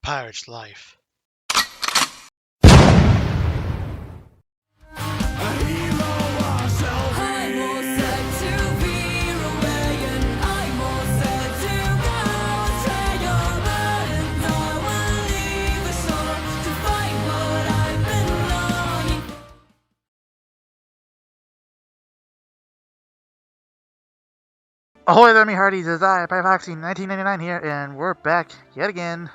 pirate's life. Ahoy there, me hearties, it's I, Pirate Foxy 1999 here, and we're back yet again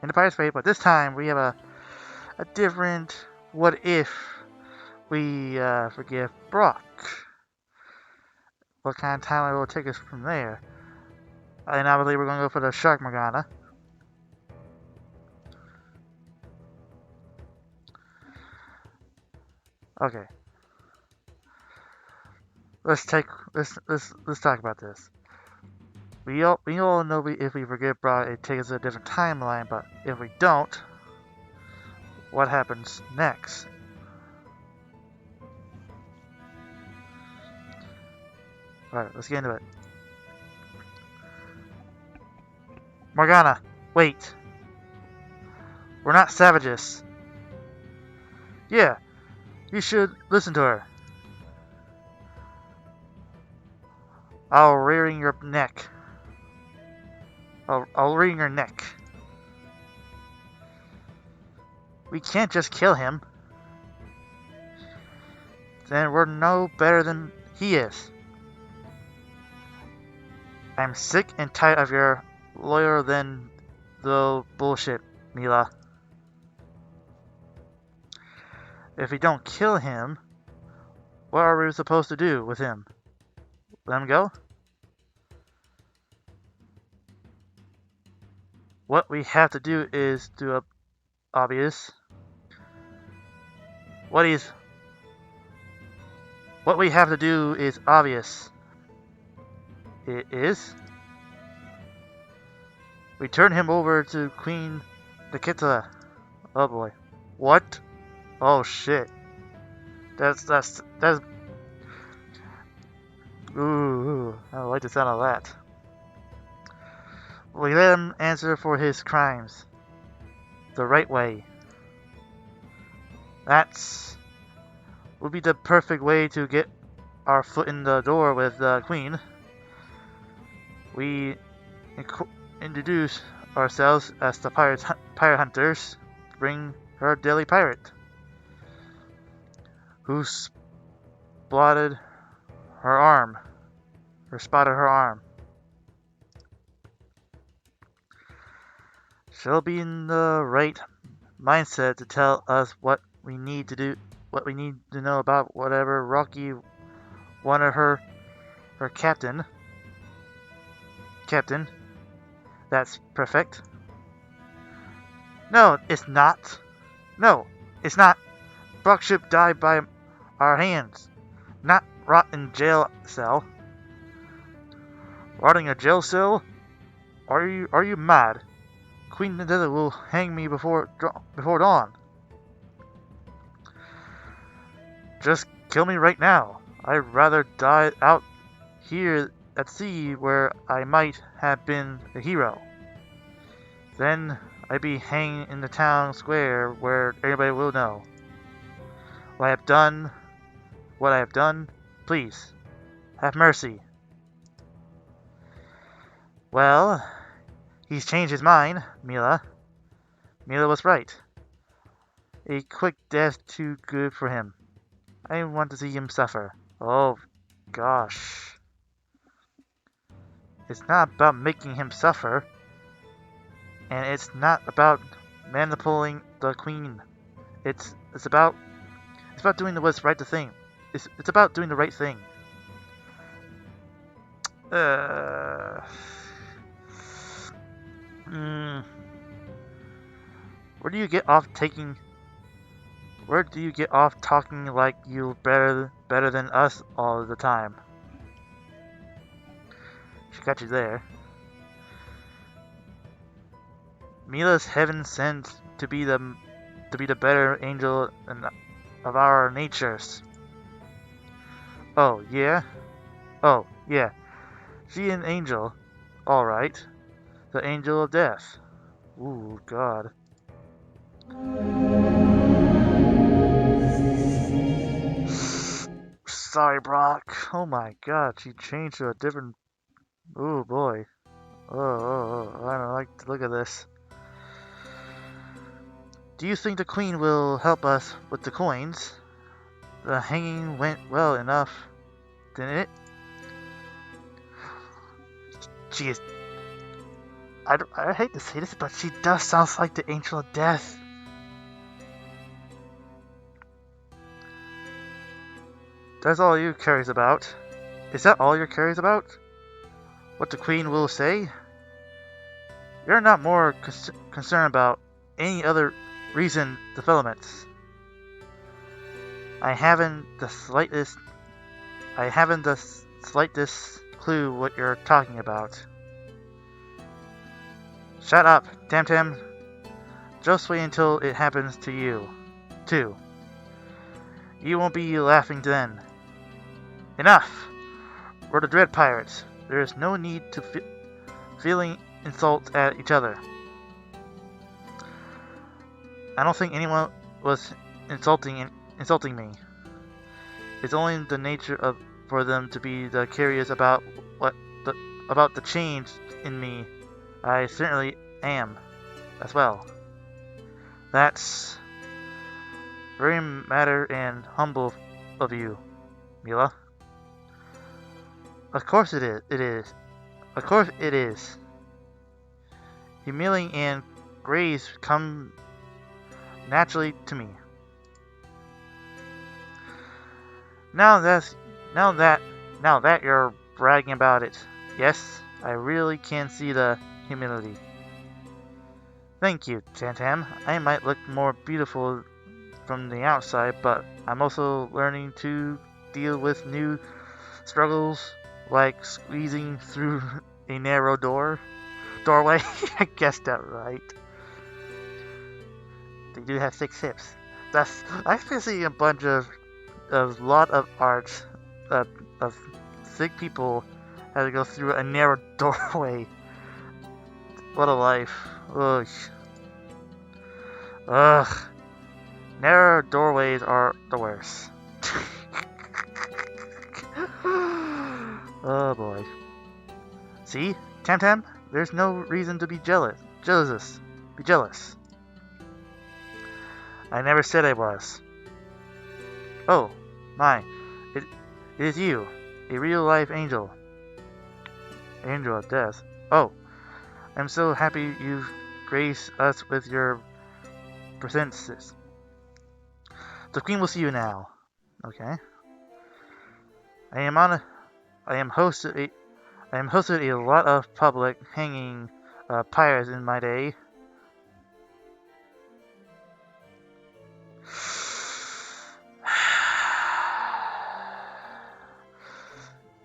in the Pirate's Fate, but this time we have a different what if we forgive Brock. What kind of time will take us from there? And I believe we're going to go for the Shark Morgana. Okay. Let's talk about this. We all know if we forget Brock, it takes us to a different timeline, but if we don't, what happens next? Alright, let's get into it. Morgana, wait. We're not savages. Yeah, you should listen to her. I'll rearing your neck. I'll wring your neck. We can't just kill him. Then we're no better than he is. I'm sick and tired of your lawyer than the bullshit, Mila. If we don't kill him, what are we supposed to do with him? Let him go? What we have to do is do obvious. What we have to do is obvious. It is. We turn him over to Queen Nikita. Oh boy. What? Oh shit. That's ooh, I don't like the sound of that. We let him answer for his crimes. The right way. That's would be the perfect way to get our foot in the door with the Queen. We introduce ourselves as the pirate hunters. Bring her daily pirate, who spotted her arm. She'll be in the right mindset to tell us what we need to do, what we need to know about whatever Rocky wanted her captain. Captain, that's perfect. No, it's not. No, it's not. Brock's ship died by our hands, not rot in jail cell. Rotting a jail cell? Are you mad? Queen Nikita will hang me before dawn. Just kill me right now. I'd rather die out here at sea where I might have been a hero. Then I'd be hanging in the town square where everybody will know what I have done. Please, have mercy. Well, he's changed his mind, Mila. Mila was right. A quick death too good for him. I want to see him suffer. Oh, gosh. It's not about making him suffer. And it's not about manipulating the Queen. It's about doing what's right thing. It's about doing the right thing. Where do you get off talking like you're better than us all the time? She got you there. Mila's heaven sent to be the better angel of our natures. Oh yeah? Oh yeah. She an angel. Alright. The angel of death. Ooh, God. Sorry, Brock. Oh my God, she changed to a different... Oh boy. I don't like to look at this. Do you think the Queen will help us with the coins? The hanging went well enough, didn't it? She is... I hate to say this, but she does sound like the Angel of Death. That's all you cares about. Is that all you cares about? What the Queen will say? You're not more concerned about any other recent developments. I haven't the slightest clue what you're talking about. Shut up, Tam. Just wait until it happens to you, too. You won't be laughing then. Enough! We're the Dread Pirates. There is no need to feeling insults at each other. I don't think anyone was insulting me. It's only the nature for them to be curious about about the change in me. I certainly am, as well. That's very matter and humble of you, Mila. Of course it is. Of course it is. Humility and grace come naturally to me. Now that you're bragging about it, yes, I really can see the humility. Thank you, Tam. I might look more beautiful from the outside, but I'm also learning to deal with new struggles, like squeezing through a narrow doorway. I guessed that right. They do have 6 hips. I've been seeing a bunch of lot of art of sick people had to go through a narrow doorway. What a life. Ugh. Ugh. Narrow doorways are the worst. Oh boy. See, Tam, there's no reason to be jealous. Be jealous. I never said I was. Oh, my. It is you, a real-life angel. Angel of Death. Oh, I'm so happy you've graced us with your presences. The Queen will see you now. Okay. I am hosted a lot of public hanging pirates in my day.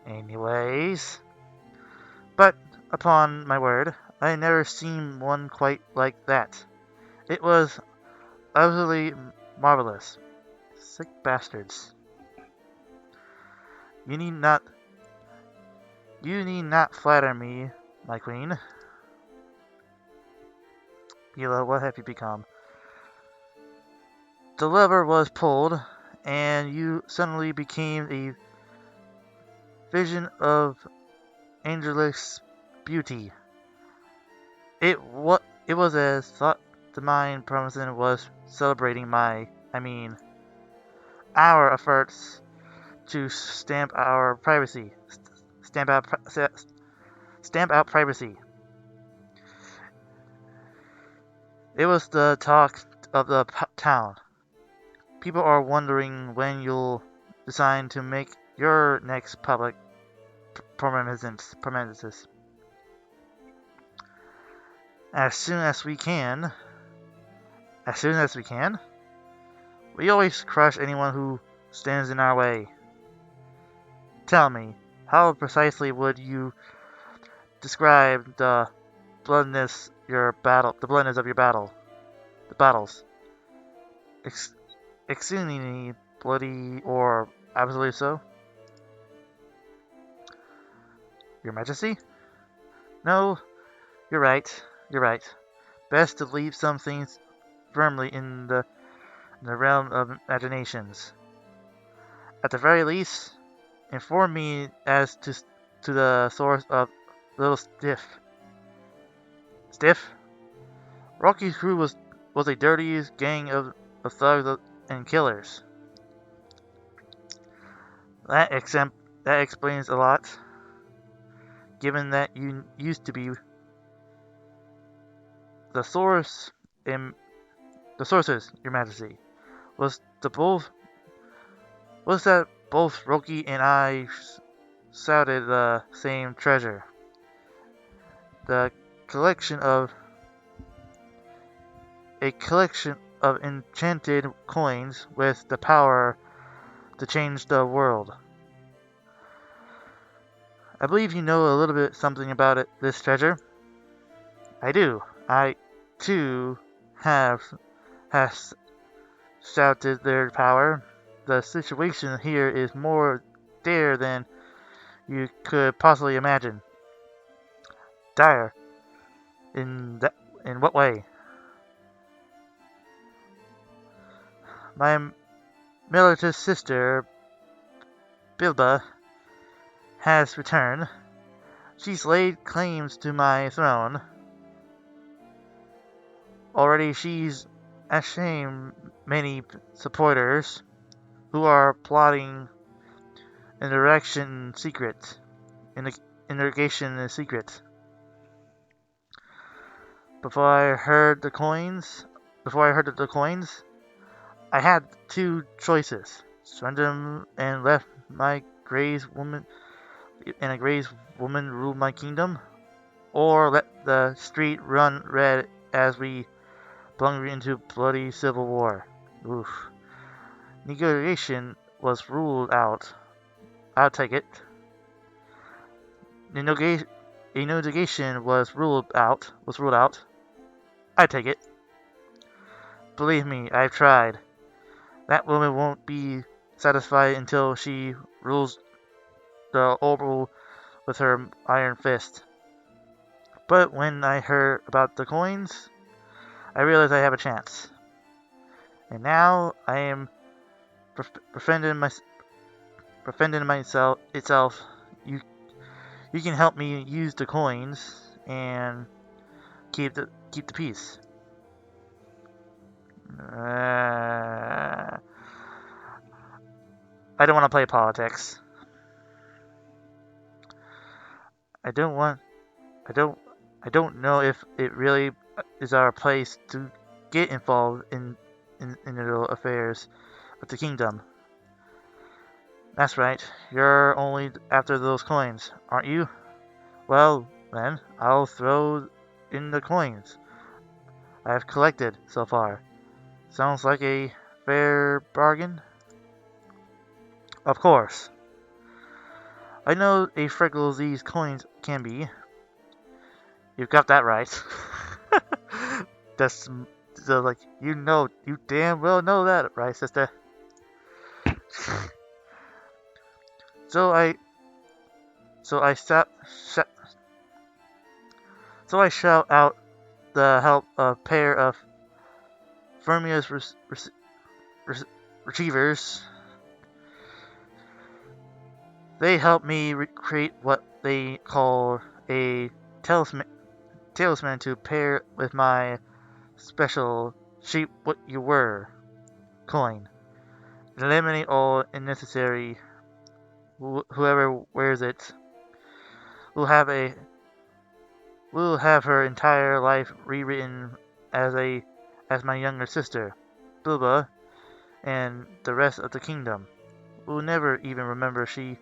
Anyways, but upon my word, I never seen one quite like that. It was utterly marvelous. Sick bastards. You need not flatter me, my queen. Mila, what have you become? The lever was pulled, and you suddenly became a vision of angelic beauty. It was as thought the mind promising was celebrating our efforts to stamp out privacy. It was the talk of the town. People are wondering when you'll decide to make your next public permanences. As soon as we can. We always crush anyone who stands in our way. Tell me, how precisely would you describe the bloodness of your battle? The battles. Exceedingly bloody or absolutely so? Your Majesty? No, you're right. best to leave some things firmly in the realm of imaginations. At the very least, inform me as to the source of Little Stiff. Stiff? Rocky's crew was a dirty gang of thugs and killers. That explains a lot, given that you used to be the source in the sources, Your Majesty. Was that both Roki and I shouted the same treasure? The collection of a collection of enchanted coins with the power to change the world. I believe you know a little bit something about this treasure. I do. I, too, has shouted their power. The situation here is more dire than you could possibly imagine. Dire? In what way? My militant sister, Bilba, has returned. She's laid claims to my throne. Already she's ashamed many supporters who are plotting interrogation secret. Interrogation is secret. Before I heard the coins, I had two choices: surrender them and let my Grey's woman rule my kingdom, or let the street run red as we plunge into bloody civil war. Oof. Negotiation was ruled out. I'll take it. Negotiation was ruled out. I take it. Believe me, I've tried. That woman won't be satisfied until she rules the orbital with her iron fist. But when I heard about the coins, I realized I have a chance. And now I am defending myself. You can help me use the coins and keep the peace. I don't want to play politics. I don't know if it really is our place to get involved in the affairs of the kingdom. That's right. You're only after those coins, aren't you? Well, then, I'll throw in the coins I've collected so far. Sounds like a fair bargain? Of course. I know a fragile these coins can be. You've got that right. That's so like you damn well know that, right, sister? So I shout out the help of a pair of Fermia's retrievers. They help me create what they call a talisman to pair with my special shape what you were coin. Eliminate all unnecessary. Whoever wears it will have her entire life rewritten as my younger sister, Bilba, and the rest of the kingdom. Will never even remember she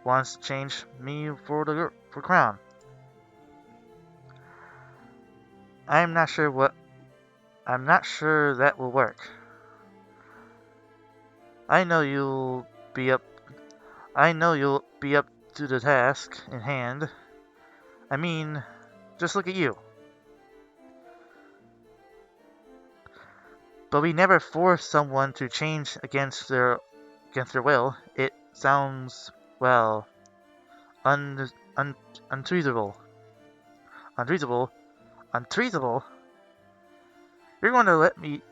once changed me for crown. I'm not sure that will work. I know you'll be up to the task in hand. I mean, just look at you. But we never force someone to change against their will. It sounds, well, untreatable. Untreatable? Untreatable? You're going to let me...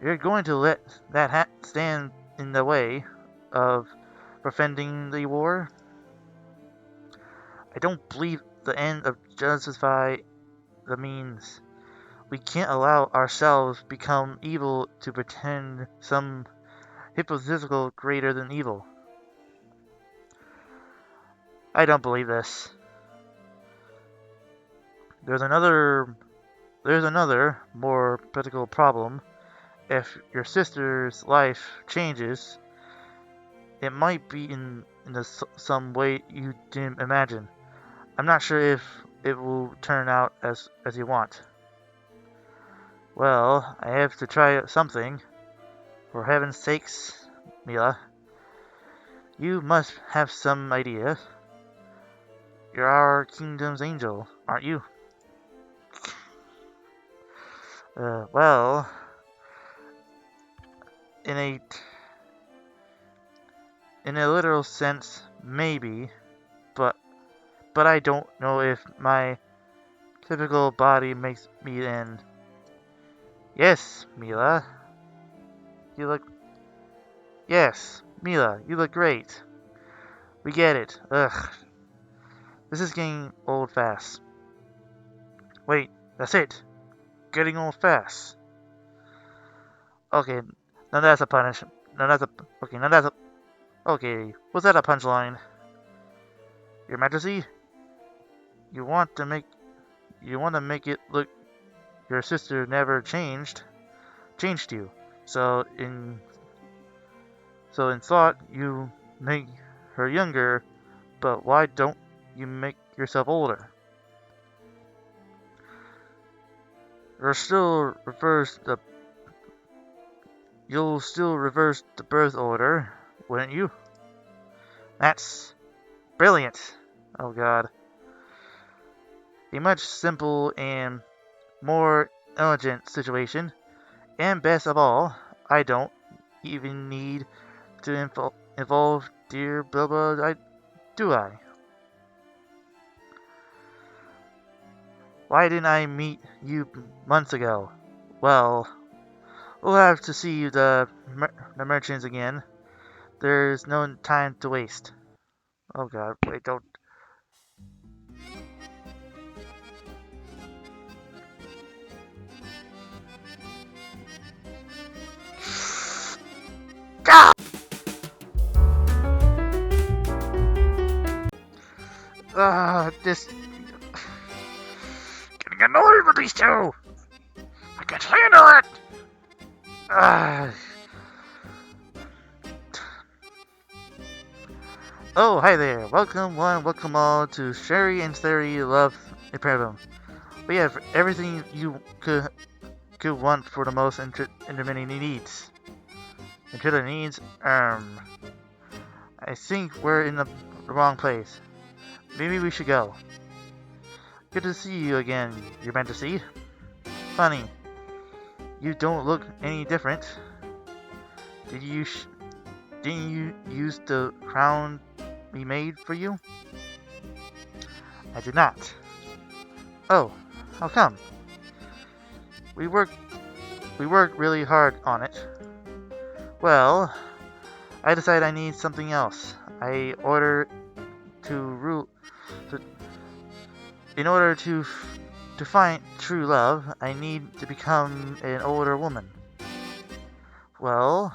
You're going to let that hat stand in the way of preventing the war? I don't believe the end of justify the means. We can't allow ourselves become evil to pretend some hypothetical greater than evil. I don't believe this. There's another, more political problem. If your sister's life changes, it might be in some way you didn't imagine. I'm not sure if it will turn out as you want. Well, I have to try something. For heaven's sakes, Mila, you must have some idea. You're our kingdom's angel, aren't you? Well, in a literal sense, maybe, but I don't know if my typical body makes me in. Yes, Mila. Yes, Mila, you look great. We get it. Ugh. This is getting old fast. Wait, that's it. Getting old fast. Okay, now that's a punish. Now that's a... Okay, now that's a... Okay, was that a punchline? Your Majesty? You want to make it look your sister never changed you. So in thought you make her younger, but why don't you make yourself older? You'll still reverse the birth order, wouldn't you? That's brilliant. Oh god. A much simple and more elegant situation, and best of all, I don't even need to involve dear Bilbo, do I? Why didn't I meet you months ago? Well, we'll have to see the merchants again. There's no time to waste. Oh god, wait, don't... This... Getting annoyed with these two! I can't handle it! Oh, hi there. Welcome all to Sherry and Sherry Love Imperium. We have everything you could want for the most intermittent needs. I think we're in the wrong place. Maybe we should go. Good to see you again, Your Majesty. Funny, you don't look any different. Didn't you use the crown we made for you? I did not. Oh, how come? We worked really hard on it. Well, I decided I need something else. In order to find true love, I need to become an older woman. Well,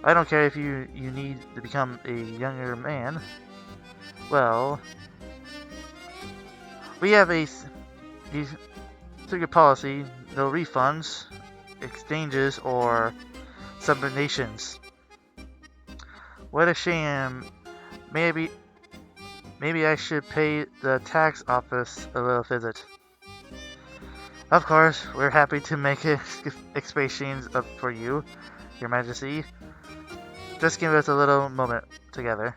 I don't care if you need to become a younger man. Well, we have a secret policy: no refunds, exchanges, or subordinations. What a shame. Maybe I should pay the tax office a little visit. Of course, we're happy to make expiations for you, Your Majesty. Just give us a little moment together.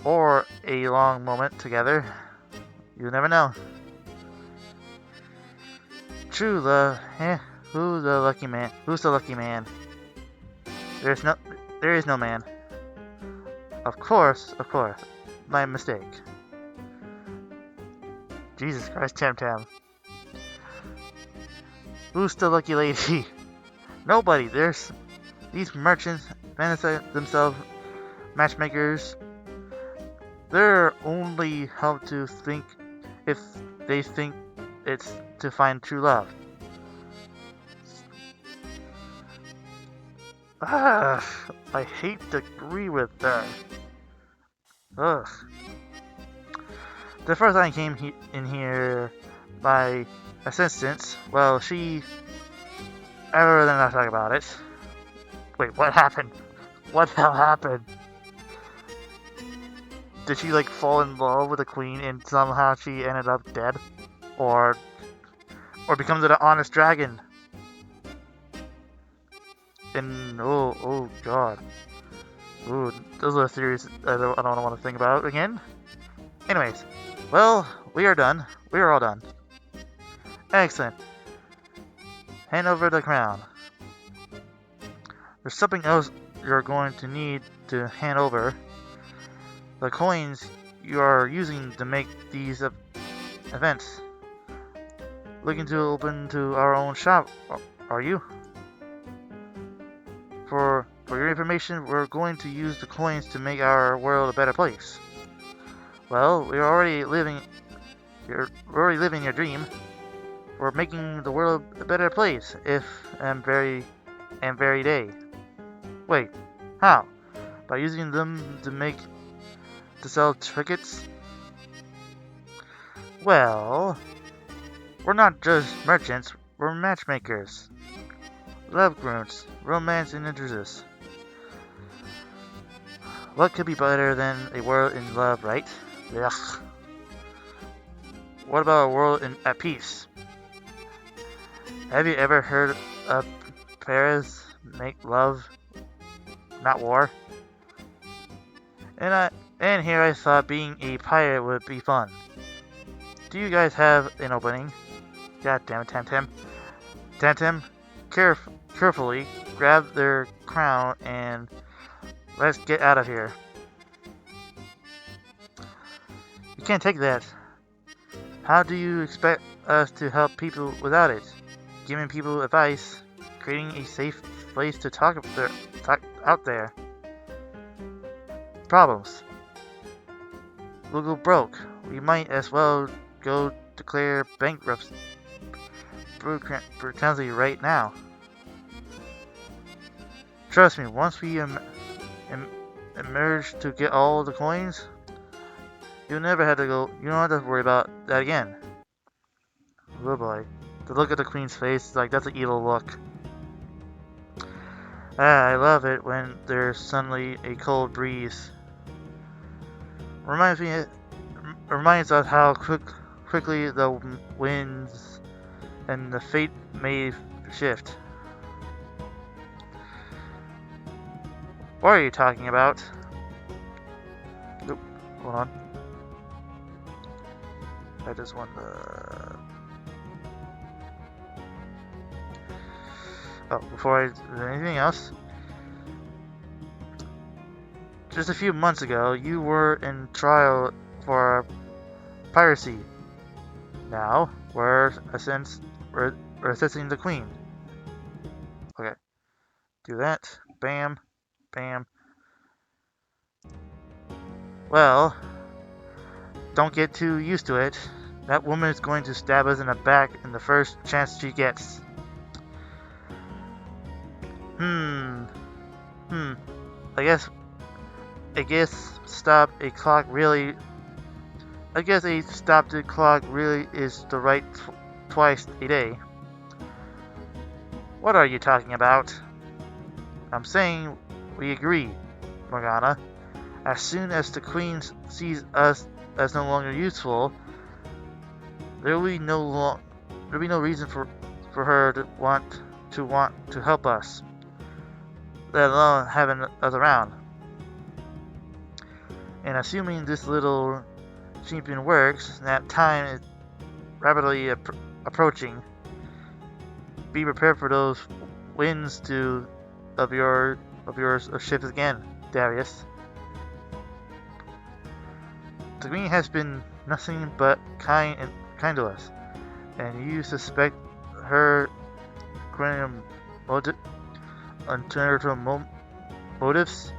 Or a long moment together. You never know. True love, Who's the lucky man? There is no man. Of course. My mistake. Jesus Christ, Tam Tam. Who's the lucky lady? Nobody. There's these merchants fancy themselves matchmakers. They're only help to think if they think it's to find true love. Ugh, I hate to agree with her. Ugh. The first time I came in here by assistance, well, she... I'd rather not talk about it. Wait, what happened? What the hell happened? Did she, like, fall in love with the queen and somehow she ended up dead? Or becomes an honest dragon? And, oh god. Ooh, those are theories I don't want to think about again. Anyways, well, we are done. We are all done. Excellent. Hand over the crown. There's something else you're going to need to hand over. The coins you are using to make these events. Looking to open to our own shop, are you? For your information, we're going to use the coins to make our world a better place. Well, we're already living your dream. We're making the world a better place, if and very day. Wait, how? By using them to sell trinkets? Well, we're not just merchants, we're matchmakers. Love grunts, romance and interests. What could be better than a world in love, right? Ugh. What about a world at peace? Have you ever heard of Paris make love, not war? And here I thought being a pirate would be fun. Do you guys have an opening? God damn it, Tam Tam. Tam Tam, carefully grab their crown and let's get out of here. You can't take that. How do you expect us to help people without it? Giving people advice, creating a safe place to talk out there. Problems. We'll go broke. We might as well go declare bankruptcy right now. Trust me, once we emerge to get all the coins, you don't have to worry about that again. Oh boy. The look at the queen's face, like, that's an evil look. I love it when there's suddenly a cold breeze. Reminds us how quickly the winds and the fate may shift. What are you talking about? Oop, hold on. I just want the... Oh, before I do anything else, just a few months ago, you were in trial for piracy. Now, we're assisting the queen. Okay, do that. Bam, bam. Well, don't get too used to it. That woman is going to stab us in the back in the first chance she gets. I guess stop the clock really is the right twice a day. What are you talking about? I'm saying we agree, Morgana. As soon as the queen sees us as no longer useful, there will be no reason for her to want to help us, let alone having us around. And assuming this little champion works, that time is rapidly approaching. Be prepared for those winds of your ships again, Darius. The queen has been nothing but kind kind to us, and you suspect her criminal motive, alternative motives?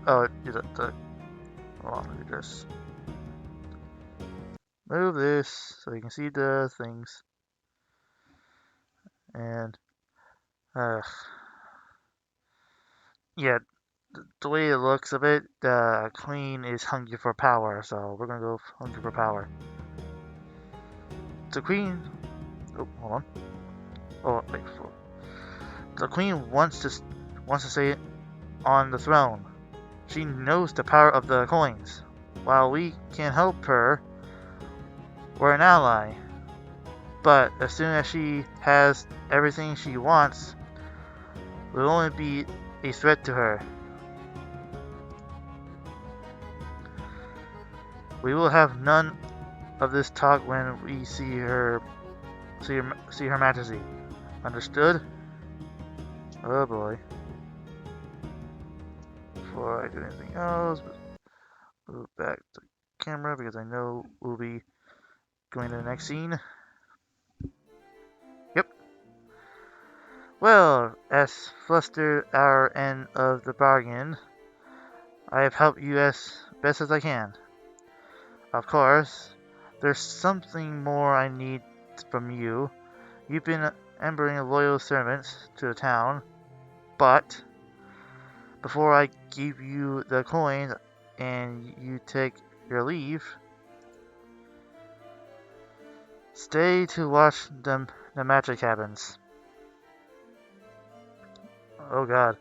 Oh, hold on, let me just move this so you can see the things. And, yeah, the way it looks of it, the queen is hungry for power, so we're gonna go hungry for power. The queen, oh, hold on. Oh, wait, the queen wants to stay on the throne. She knows the power of the coins. While we can help her, we're an ally. But as soon as she has everything she wants, we'll only be a threat to her. We will have none of this talk when we see her Majesty. Understood? Oh boy. Before I do anything else, move back the camera because I know we'll be going to the next scene. Yep. Well, as flustered our end of the bargain, I have helped you as best as I can. Of course, there's something more I need from you. You've been embering loyal servants to the town, but before I give you the coins and you take your leave, stay to watch the magic cabins. Oh god.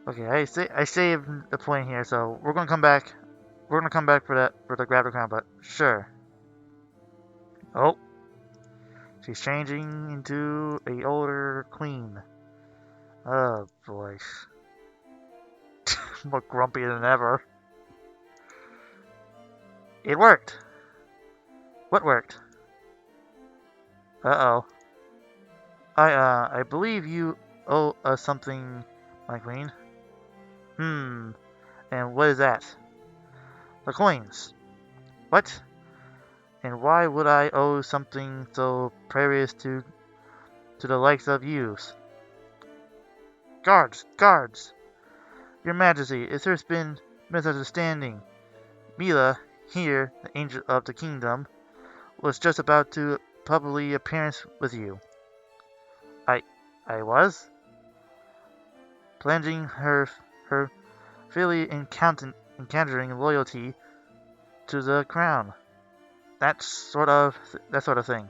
Okay, I saved the point here, so we're gonna come back. We're gonna come back for the grab crown, but sure. Oh, she's changing into a older queen. Oh boy, more grumpy than ever. It worked. What worked? Uh-oh. I believe you owe us something, my queen. And what is that? The coins. What? And why would I owe something so precious to the likes of yous? Guards! Guards! Your Majesty, if there's been misunderstanding, Mila, here, the angel of the kingdom, was just about to publicly appearance with you. I was? Plunging her freely encountering loyalty to the crown. That sort of thing.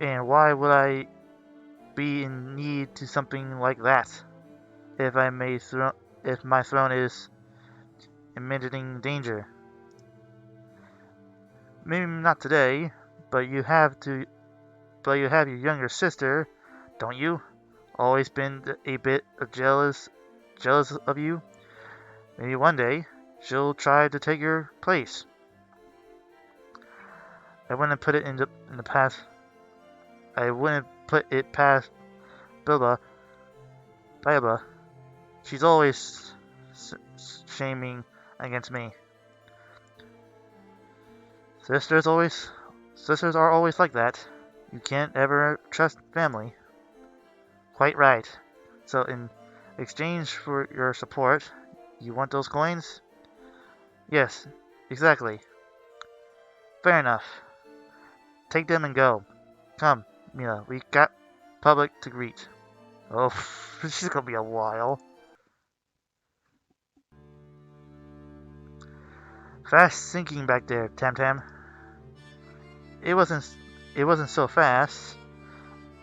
And why would I be in need to something like that? If my throne is in danger. Maybe not today, but you have your younger sister, don't you? Always been a bit jealous of you. Maybe one day she'll try to take your place. I wouldn't put it in the past. I wouldn't put it past Bilba. She's always shaming against me. Sisters are always like that. You can't ever trust family. Quite right. So in exchange for your support, you want those coins? Yes, exactly. Fair enough. Take them and go. Come, Mila, we got public to greet. Oh, this is gonna be a while. Fast sinking back there, Tam Tam. It wasn't so fast.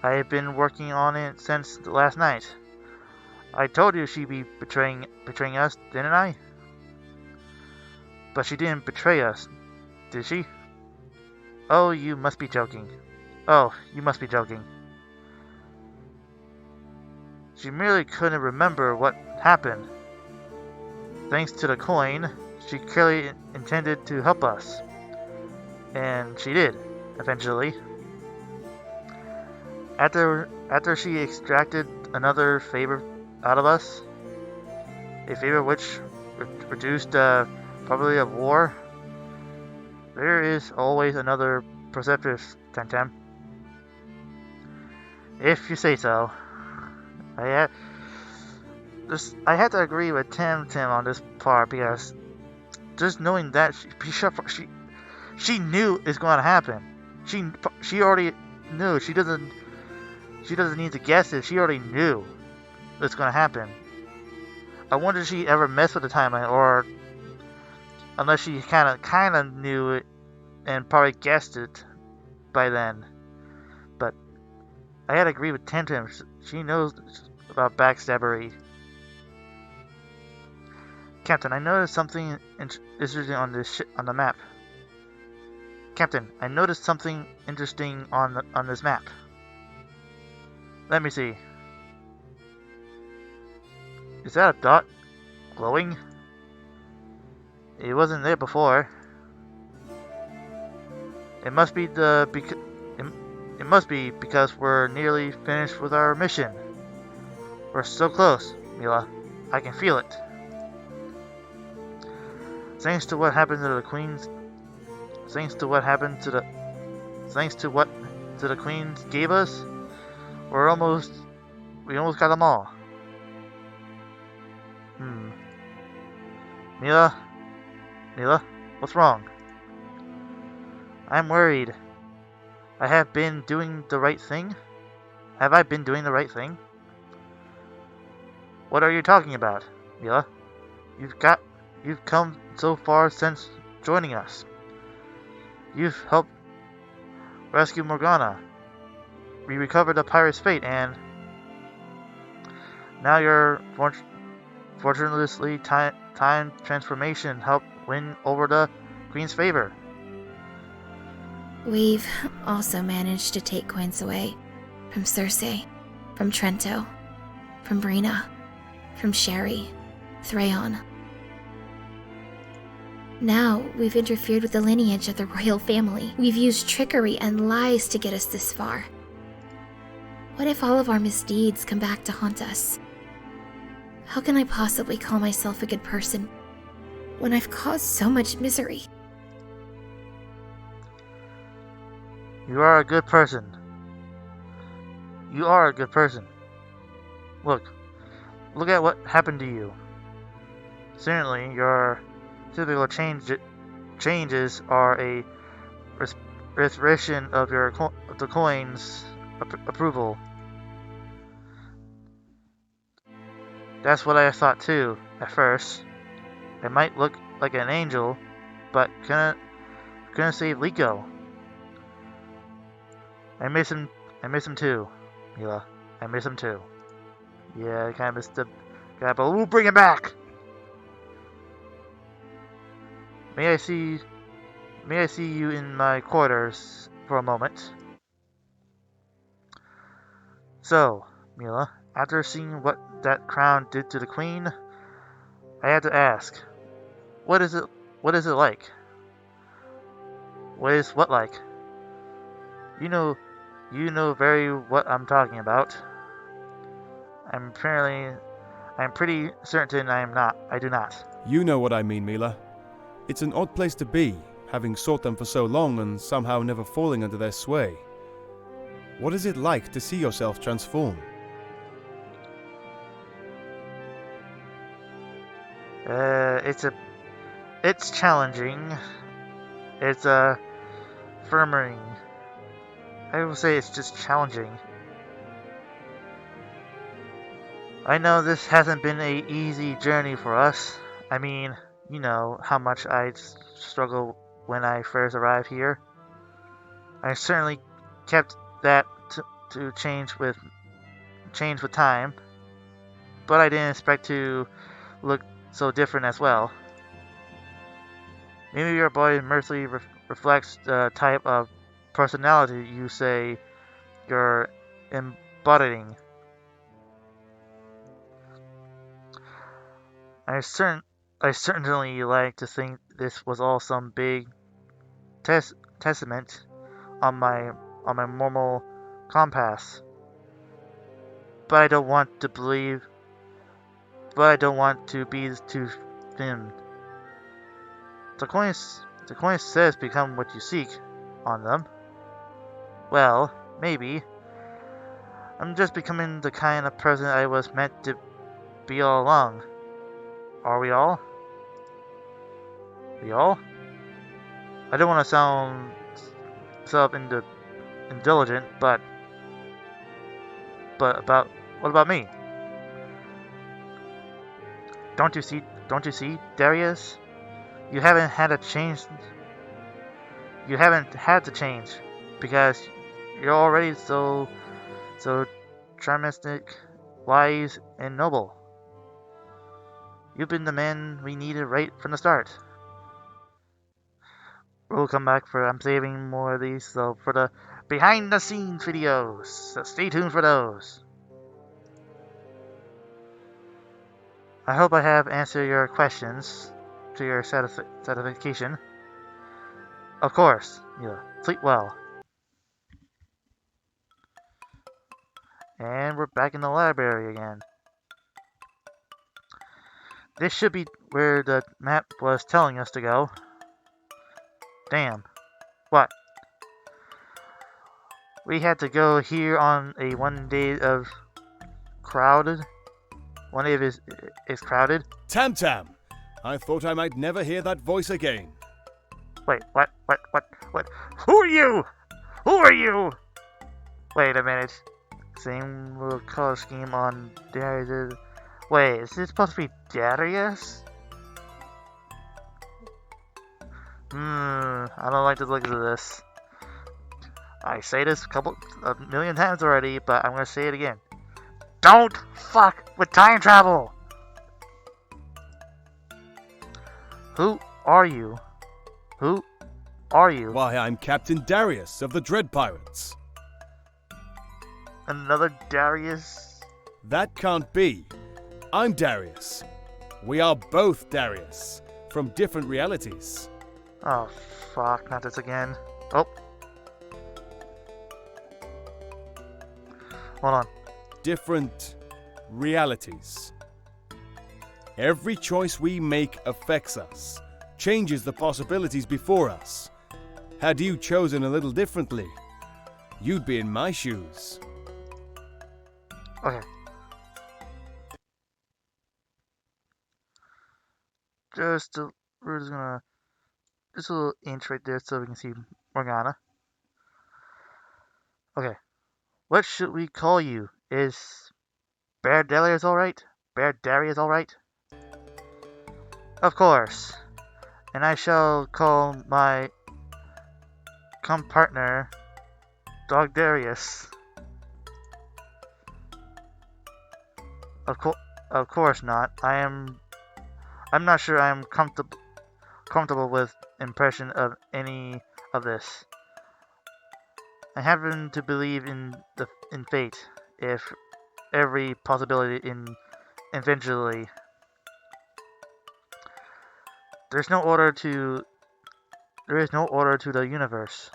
I have been working on it since last night. I told you she'd be betraying us, didn't I? But she didn't betray us, did she? Oh, you must be joking. She merely couldn't remember what happened. Thanks to the coin, she clearly intended to help us. And she did, eventually. After she extracted another favor out of us, a favor which reduced the probability of war. There is always another perceptive, Temtem. If you say so. I had I had to agree with Temtem on this part because just knowing that she knew it's going to happen. She already knew. She doesn't need to guess it. She already knew it's going to happen. I wonder if she ever messed with the timeline, or unless she kind of knew it and probably guessed it by then. But I had to agree with Temtem. She knows about backstabbery. Captain, I noticed something interesting on the map. Captain, I noticed something interesting on this map. Let me see. Is that a dot glowing? It wasn't there before. It must be it must be because we're nearly finished with our mission. We're so close, Mila. I can feel it. Thanks to what happened to the queens. Thanks to what the queens gave us, we almost got them all. Mila, what's wrong? I'm worried. I have been doing the right thing? Have I been doing the right thing? What are you talking about, Mila? You've come so far since joining us. You've helped rescue Morgana. We recovered the pirate's fate, and now your fortunately time transformation helped win over the Queen's favor. We've also managed to take coins away from Circe, from Trento, from Brina, from Sherry, Thrayon. Now, we've interfered with the lineage of the royal family. We've used trickery and lies to get us this far. What if all of our misdeeds come back to haunt us? How can I possibly call myself a good person when I've caused so much misery? You are a good person. You are a good person. Look at what happened to you. Certainly, your typical changes are a restoration of the coin's approval. That's what I thought too at first. I might look like an angel, but couldn't save Liko. I miss him too, Mila. I miss him too. Yeah, I kind of missed the guy, but we'll bring him back. May I see you in my quarters for a moment? So, Mila, after seeing what that crown did to the Queen, I had to ask, what is it like? What is what like? You know very what I'm talking about. I'm pretty certain I do not. You know what I mean, Mila. It's an odd place to be, having sought them for so long and somehow never falling under their sway. What is it like to see yourself transform? It's challenging. It's firming. I will say it's just challenging. I know this hasn't been an easy journey for us. I mean, you know how much I struggled when I first arrived here. I certainly kept that to change with time, but I didn't expect to look so different as well. Maybe your body merely reflects the type of personality you say you're embodying. I certainly like to think this was all some big testament on my moral compass, but I don't want to believe but I don't want to be too thin. The coin says become what you seek on them. Well, maybe. I'm just becoming the kind of person I was meant to be all along. Are we all? We all? I don't want to sound self-indulgent, but what about me? Don't you see, Darius? You haven't had to change because you're already so charmistic, wise, and noble. You've been the man we needed right from the start. We'll come back I'm saving more of these, so for the behind the scenes videos, so stay tuned for those. I hope I have answered your questions to your satisfaction. Of course, sleep well. And we're back in the library again. This should be where the map was telling us to go. Damn. What? We had to go here on a one day of crowded? One day of is crowded? Tam! I thought I might never hear that voice again. Wait, what? Who are you? Who are you? Wait a minute. Same little color scheme on Darius. Wait, is this supposed to be Darius? I don't like the look of this. I say this a million times already, but I'm gonna say it again. Don't fuck with time travel! Who are you? Who are you? Why, I'm Captain Darius of the Dread Pirates. Another Darius? That can't be. I'm Darius. We are both Darius, from different realities. Oh, fuck, not this again. Oh. Hold on. Different realities. Every choice we make affects us, changes the possibilities before us. Had you chosen a little differently, you'd be in my shoes. Okay. We're just gonna just a little inch right there so we can see Morgana. Okay. What should we call you? Is Bear Darius alright? Bear Darius alright? Of course. And I shall call my partner Dog Darius. Of course not. I'm not sure I am comfortable with impression of any of this. I happen to believe in fate, if every possibility eventually. There is no order to the universe.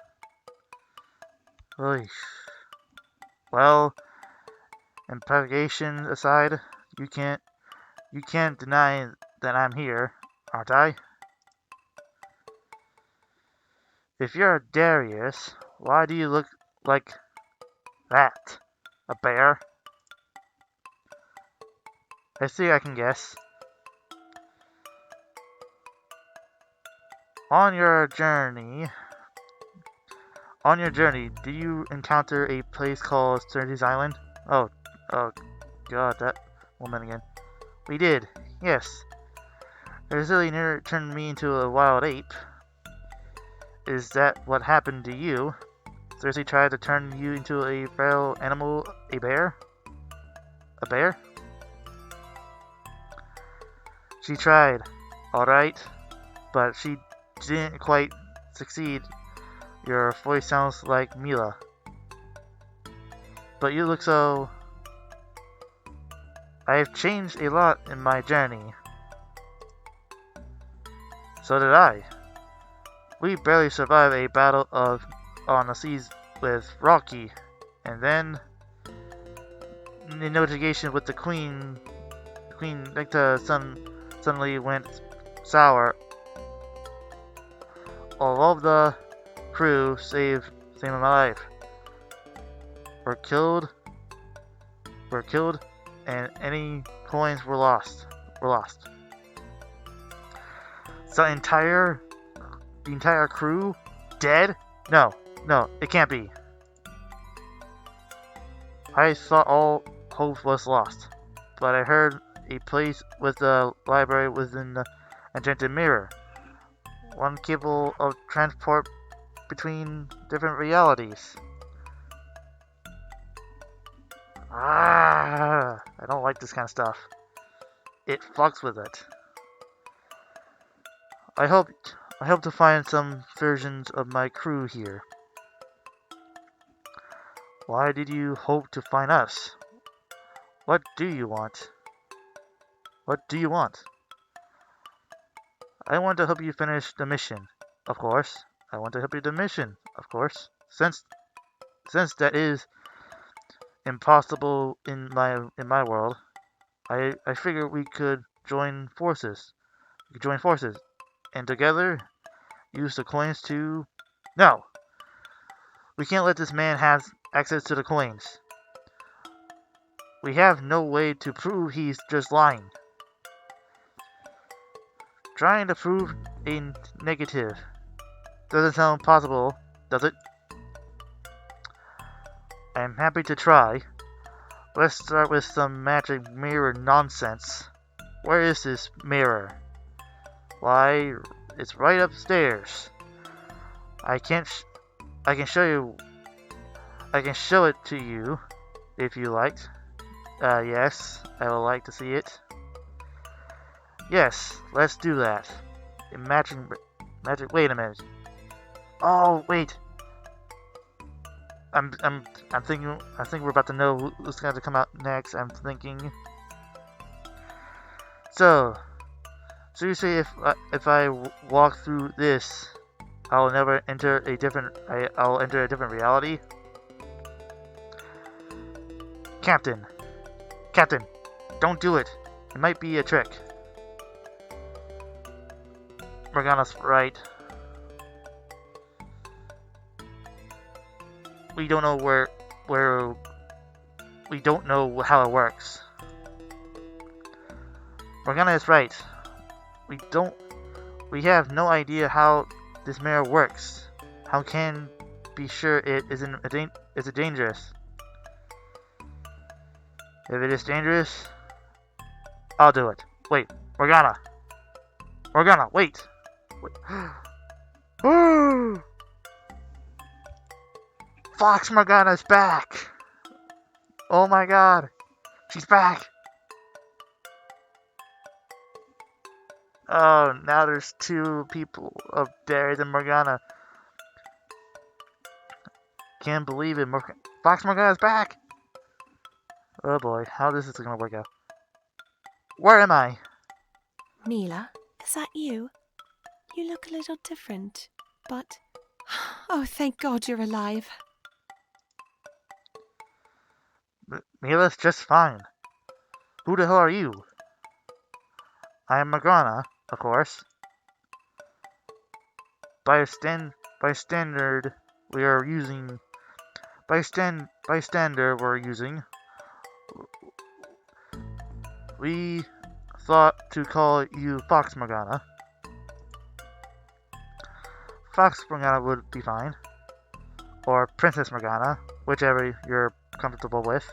Oy. Well, implication aside, you can't deny that I'm here, aren't I? If you're Darius, why do you look like that? A bear? I see, I can guess. On your journey, did you encounter a place called Cerny's Island? Oh god, that woman again. We did, yes. It really nearly turned me into a wild ape. Is that what happened to you? Cersei tried to turn you into a feral animal, a bear? A bear? She tried, alright, but she didn't quite succeed. Your voice sounds like Mila. But you look so... I've changed a lot in my journey. So did I. We barely survived a battle on the seas with Rocky, and then the negotiation with the Queen the sun suddenly went sour. All of the crew saved my life were killed, and any coins were lost. So the entire crew dead? No, it can't be. I thought all hope was lost, but I heard a place with a library within the enchanted mirror. One capable of transport between different realities. I don't like this kind of stuff. It fucks with it. I hope to find some versions of my crew here. Why did you hope to find us? What do you want? I want to help you finish the mission, of course. Since that is impossible in my world, I figure we could join forces. And together use the coins to... No! We can't let this man have access to the coins. We have no way to prove he's just lying. Trying to prove a negative doesn't sound possible, does it? I'm happy to try. Let's start with some magic mirror nonsense. Where is this mirror? Why, it's right upstairs. I can show it to you if you like. Yes, I would like to see it. Yes, let's do that. Magic. Wait a minute. Oh, wait. I'm thinking. I think we're about to know who's going to come out next. I'm thinking. So you say if I walk through this, I'll enter a different reality? Captain, don't do it. It might be a trick. Morgana's right. We don't know we don't know how it works. Morgana is right. We have no idea how this mirror works. How can be sure it isn't is it dangerous? If it is dangerous, I'll do it. Wait, Morgana, wait. Fox Morgana's back. Oh my god, she's back. Oh, now there's two people of Darious and Morgana. Can't believe it. Fox Morgana's back. Oh boy, how this is gonna work out. Where am I? Mila, is that you? You look a little different, but... Oh, thank God you're alive. Mila's just fine. Who the hell are you? I am Morgana, of course. By standard we're using, we thought to call you Fox Morgana. Fox Morgana would be fine. Or Princess Morgana, whichever you're comfortable with.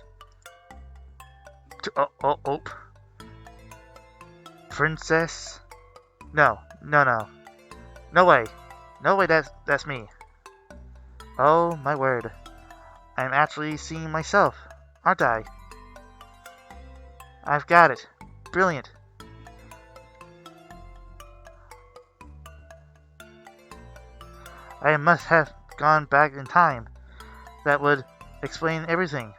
Oh. Princess? No way, that's me. Oh my word, I'm actually seeing myself, aren't I? I've got it. Brilliant. I must have gone back in time. That would explain everything.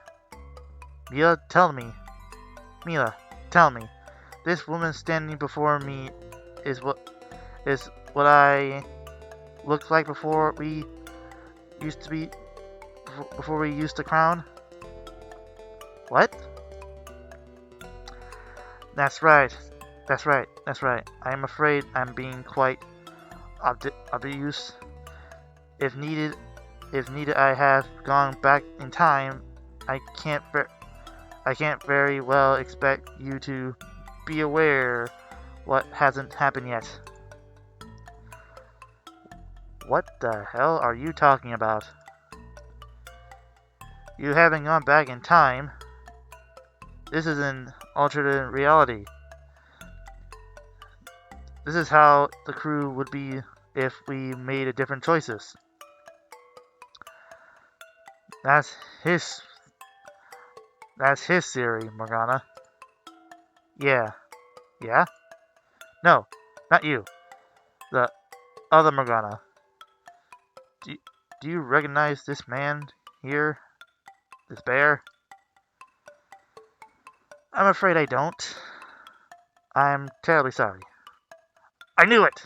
Mila, tell me. This woman standing before me is what I looked like before we used the crown? What? That's right. That's right. That's right. I am afraid I'm being quite obtuse. If needed, I have gone back in time. I can't very well expect you to be aware what hasn't happened yet. What the hell are you talking about? You haven't gone back in time. This is an alternate reality. This is how the crew would be if we made different choices. That's his theory, Morgana. Yeah. Yeah? No, not you. The other Morgana. Do you recognize this man here? This bear? I'm afraid I don't. I'm terribly sorry. I knew it!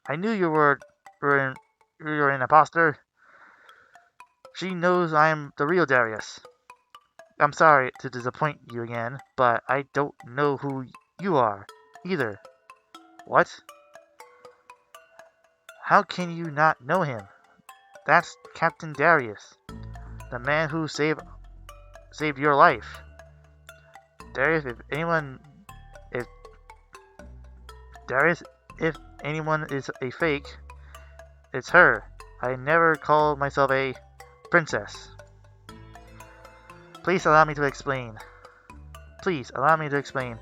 I knew you were an imposter. She knows I'm the real Darius. I'm sorry to disappoint you again, but I don't know who you are, either. What? How can you not know him? That's Captain Darius, the man who saved your life. Darius, if anyone is a fake, it's her. I never call myself a princess. Please allow me to explain. Please allow me to explain.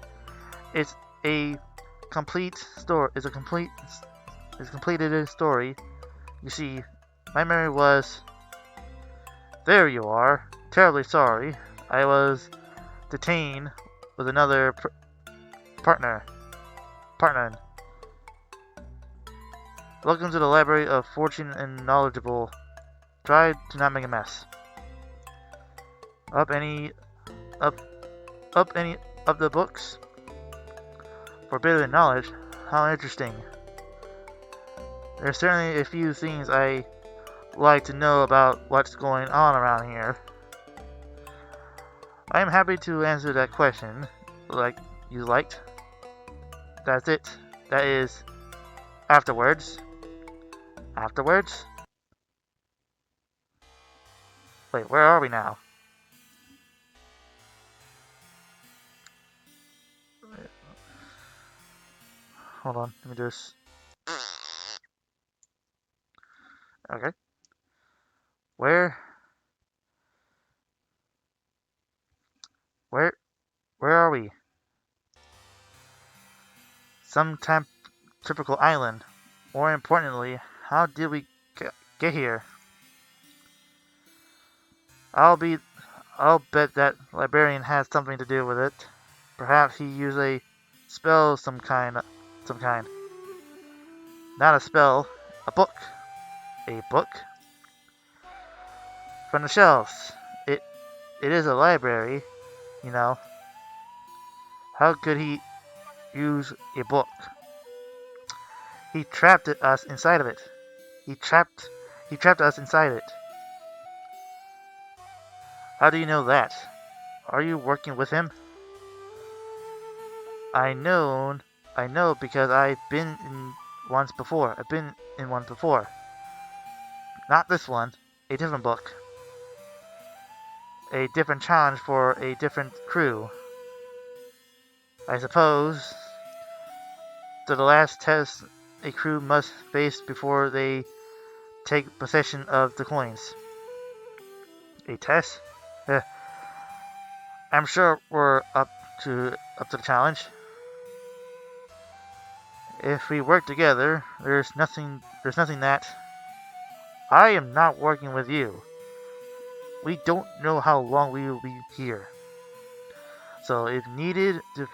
It's a complete story. It's completed a story. You see, my memory was. There you are. Terribly sorry. I was detained with another partner. Welcome to the Library of Fortune and Knowledgeable. Try to not make a mess. Up any of the books? Forbidden knowledge? How interesting. There's certainly a few things I like to know about what's going on around here. I am happy to answer that question, like you liked. That's it. That is afterwards. Afterwards? Wait, where are we now? Hold on, let me just... Okay. Where are we? Some typical island. More importantly, how did we get here? I'll bet that librarian has something to do with it. Perhaps he used a spell of some kind. Not a spell, a book. A book? From the shelves. It is a library, you know. How could he use a book? He trapped us inside of it. He trapped us inside it. How do you know that? Are you working with him? I know because I've been in one before. Not this one. A different book. A different challenge for a different crew. I suppose to the last test a crew must face before they take possession of the coins. A test? I'm sure we're up to the challenge. If we work together, there's nothing that I am not working with you. We don't know how long we will be here. So we needed to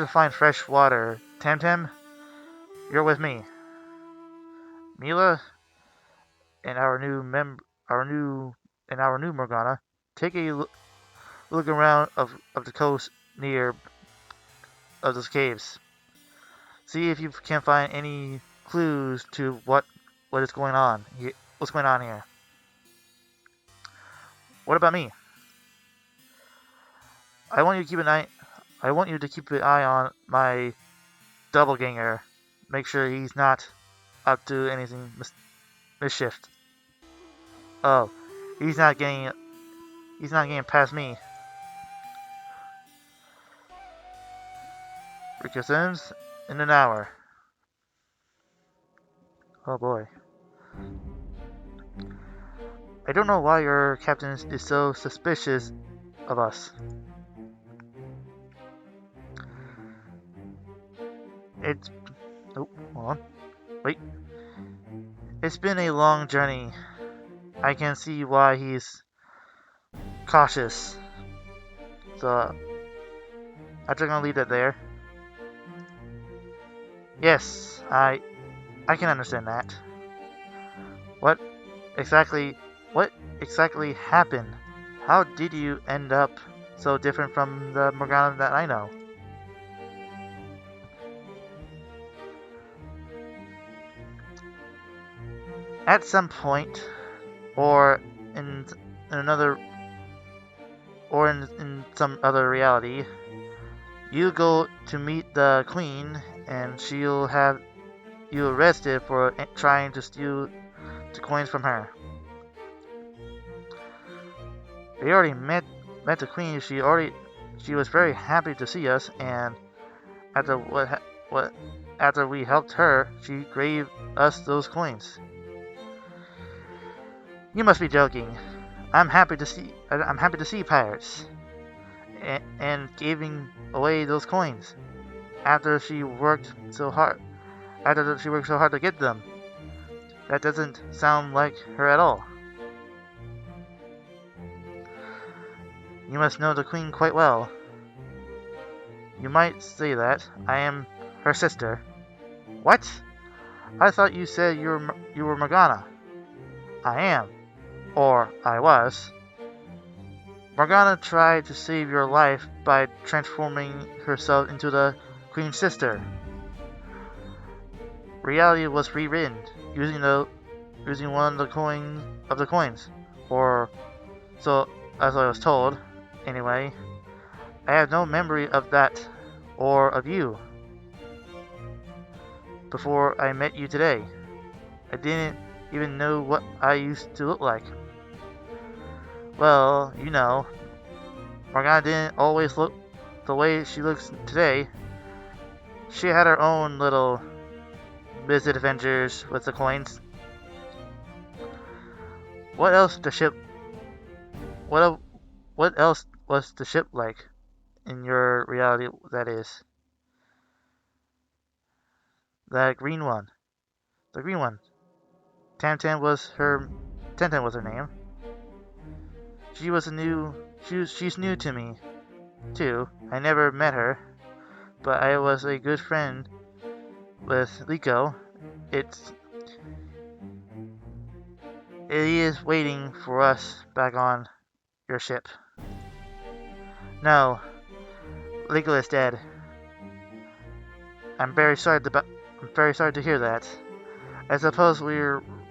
find fresh water. Temtem, you're with me. Mila and our new Morgana, take a look around of the coast near of those caves. See if you can find any clues to what is going on here. What's going on here? What about me? I want you to keep an eye on my doppelganger. Make sure he's not up to anything mischief. Oh, he's not getting past me. Reconcerns in an hour. Oh boy. I don't know why your captain is so suspicious of us. It's... Oh, hold on. Wait. It's been a long journey. I can see why he's cautious. So, I'm just gonna leave it there. Yes, I can understand that. What exactly happened? How did you end up so different from the Morgana that I know? At some point, or in another, or in some other reality, you go to meet the Queen, and she'll have you arrested for trying to steal the coins from her. We already met the Queen. She was very happy to see us, and after we helped her, she gave us those coins. You must be joking. I'm happy to see pirates and giving away those coins after she worked so hard to get them. That doesn't sound like her at all. You must know the Queen quite well. You might say that. I am her sister. What? I thought you said you were Morgana. I am. Or I was. Morgana tried to save your life by transforming herself into the Queen's sister. Reality was rewritten using one of the coins. Or so as I was told. Anyway, I have no memory of that or of you. Before I met you today, I didn't even know what I used to look like. Well, you know, Morgana didn't always look the way she looks today. She had her own little misadventures with the coins. What else was the ship like in your reality? That is, that green one. The green one. Tantan was her name. She's new to me, too. I never met her, but I was a good friend with Liko. It is waiting for us back on your ship. No, Liko is dead. I'm very sorry to hear that. I suppose we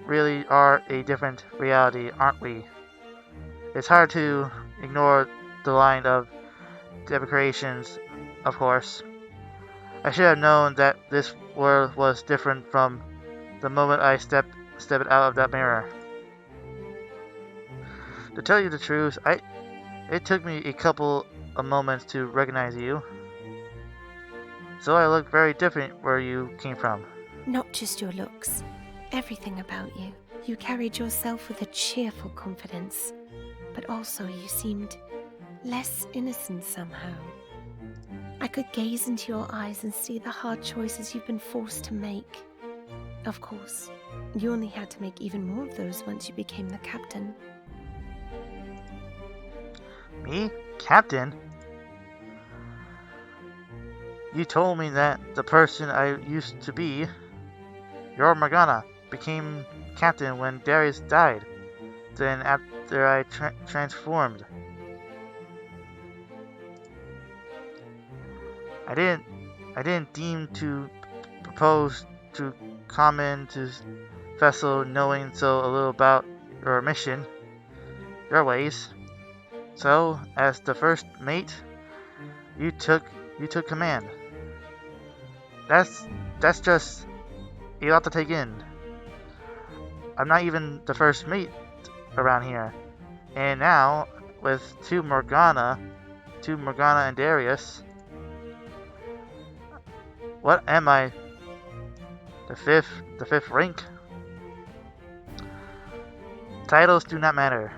really are a different reality, aren't we? It's hard to ignore the line of decorations, of course. I should have known that this world was different from the moment I stepped out of that mirror. To tell you the truth, it took me a couple of moments to recognize you. So I look very different where you came from. Not just your looks, everything about you. You carried yourself with a cheerful confidence, but also you seemed less innocent somehow. I could gaze into your eyes and see the hard choices you've been forced to make. Of course, you only had to make even more of those once you became the captain. Me? Captain? You told me that the person I used to be, your Morgana, became captain when Darius died. Then after I transformed. I didn't deem to propose to come into vessel knowing so little about your mission, your ways. So, as the first mate, You took command. That's just a lot to take in. I'm not even the first mate around here. And now, with two Morgana and Darius, what am I? The fifth rank? Titles do not matter.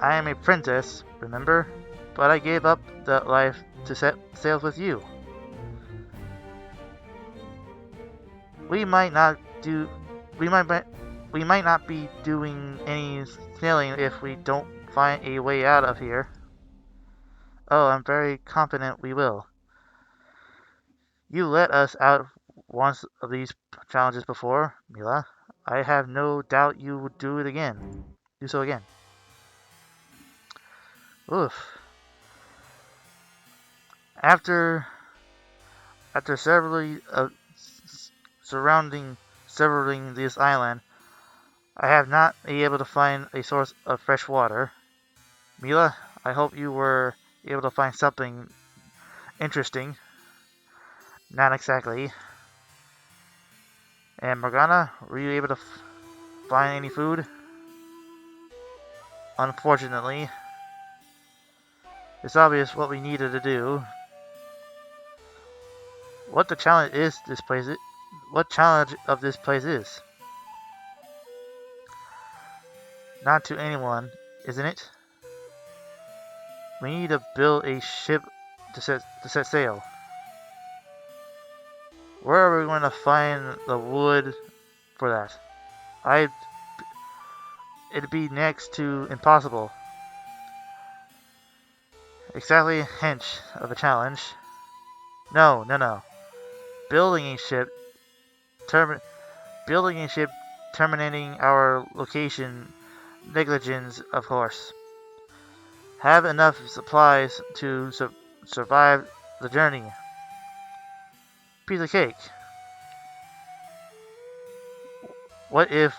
I am a princess, remember? But I gave up the life to set sail with you. We might not be doing any sailing if we don't find a way out of here. Oh, I'm very confident we will. You let us out once of these challenges before, Mila. I have no doubt you would do so again. Oof. After severally surrounding this island, I have not been able to find a source of fresh water. Mila, I hope you were able to find something interesting. Not exactly. And Morgana, were you able to find any food? Unfortunately. It's obvious what we needed to do. What challenge of this place is? Not to anyone, isn't it? We need to build a ship to set sail. Where are we going to find the wood for that? It'd be next to impossible. Exactly a hint of a challenge. No. Building a ship terminating our location negligence, of course. Have enough supplies to survive the journey. Piece of cake. What if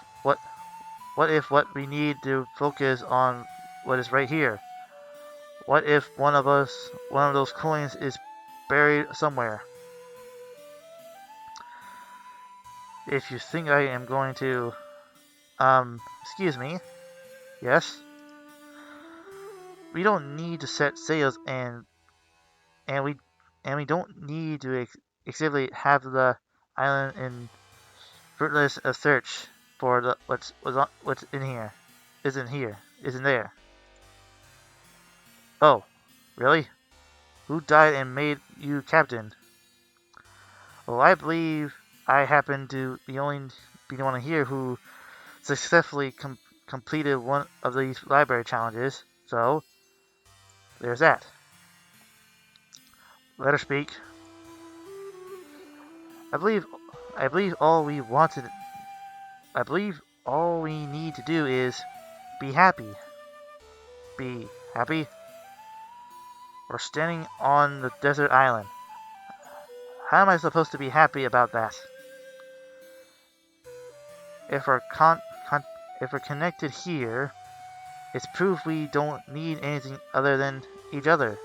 what we need to focus on what is right here? What if one of those coins is buried somewhere? If you think I am going to, excuse me. Yes? We don't need to set sails and we don't need to excessively have the island in fruitless search for what's in here. Isn't there? Oh, really? Who died and made you captain? Well, I believe I happen to be the one here who successfully completed one of these library challenges. So, there's that. Let her speak. I believe all we need to do is be happy. Be happy? We're standing on the desert island. How am I supposed to be happy about that? If we're connected here, it's proof we don't need anything other than each other.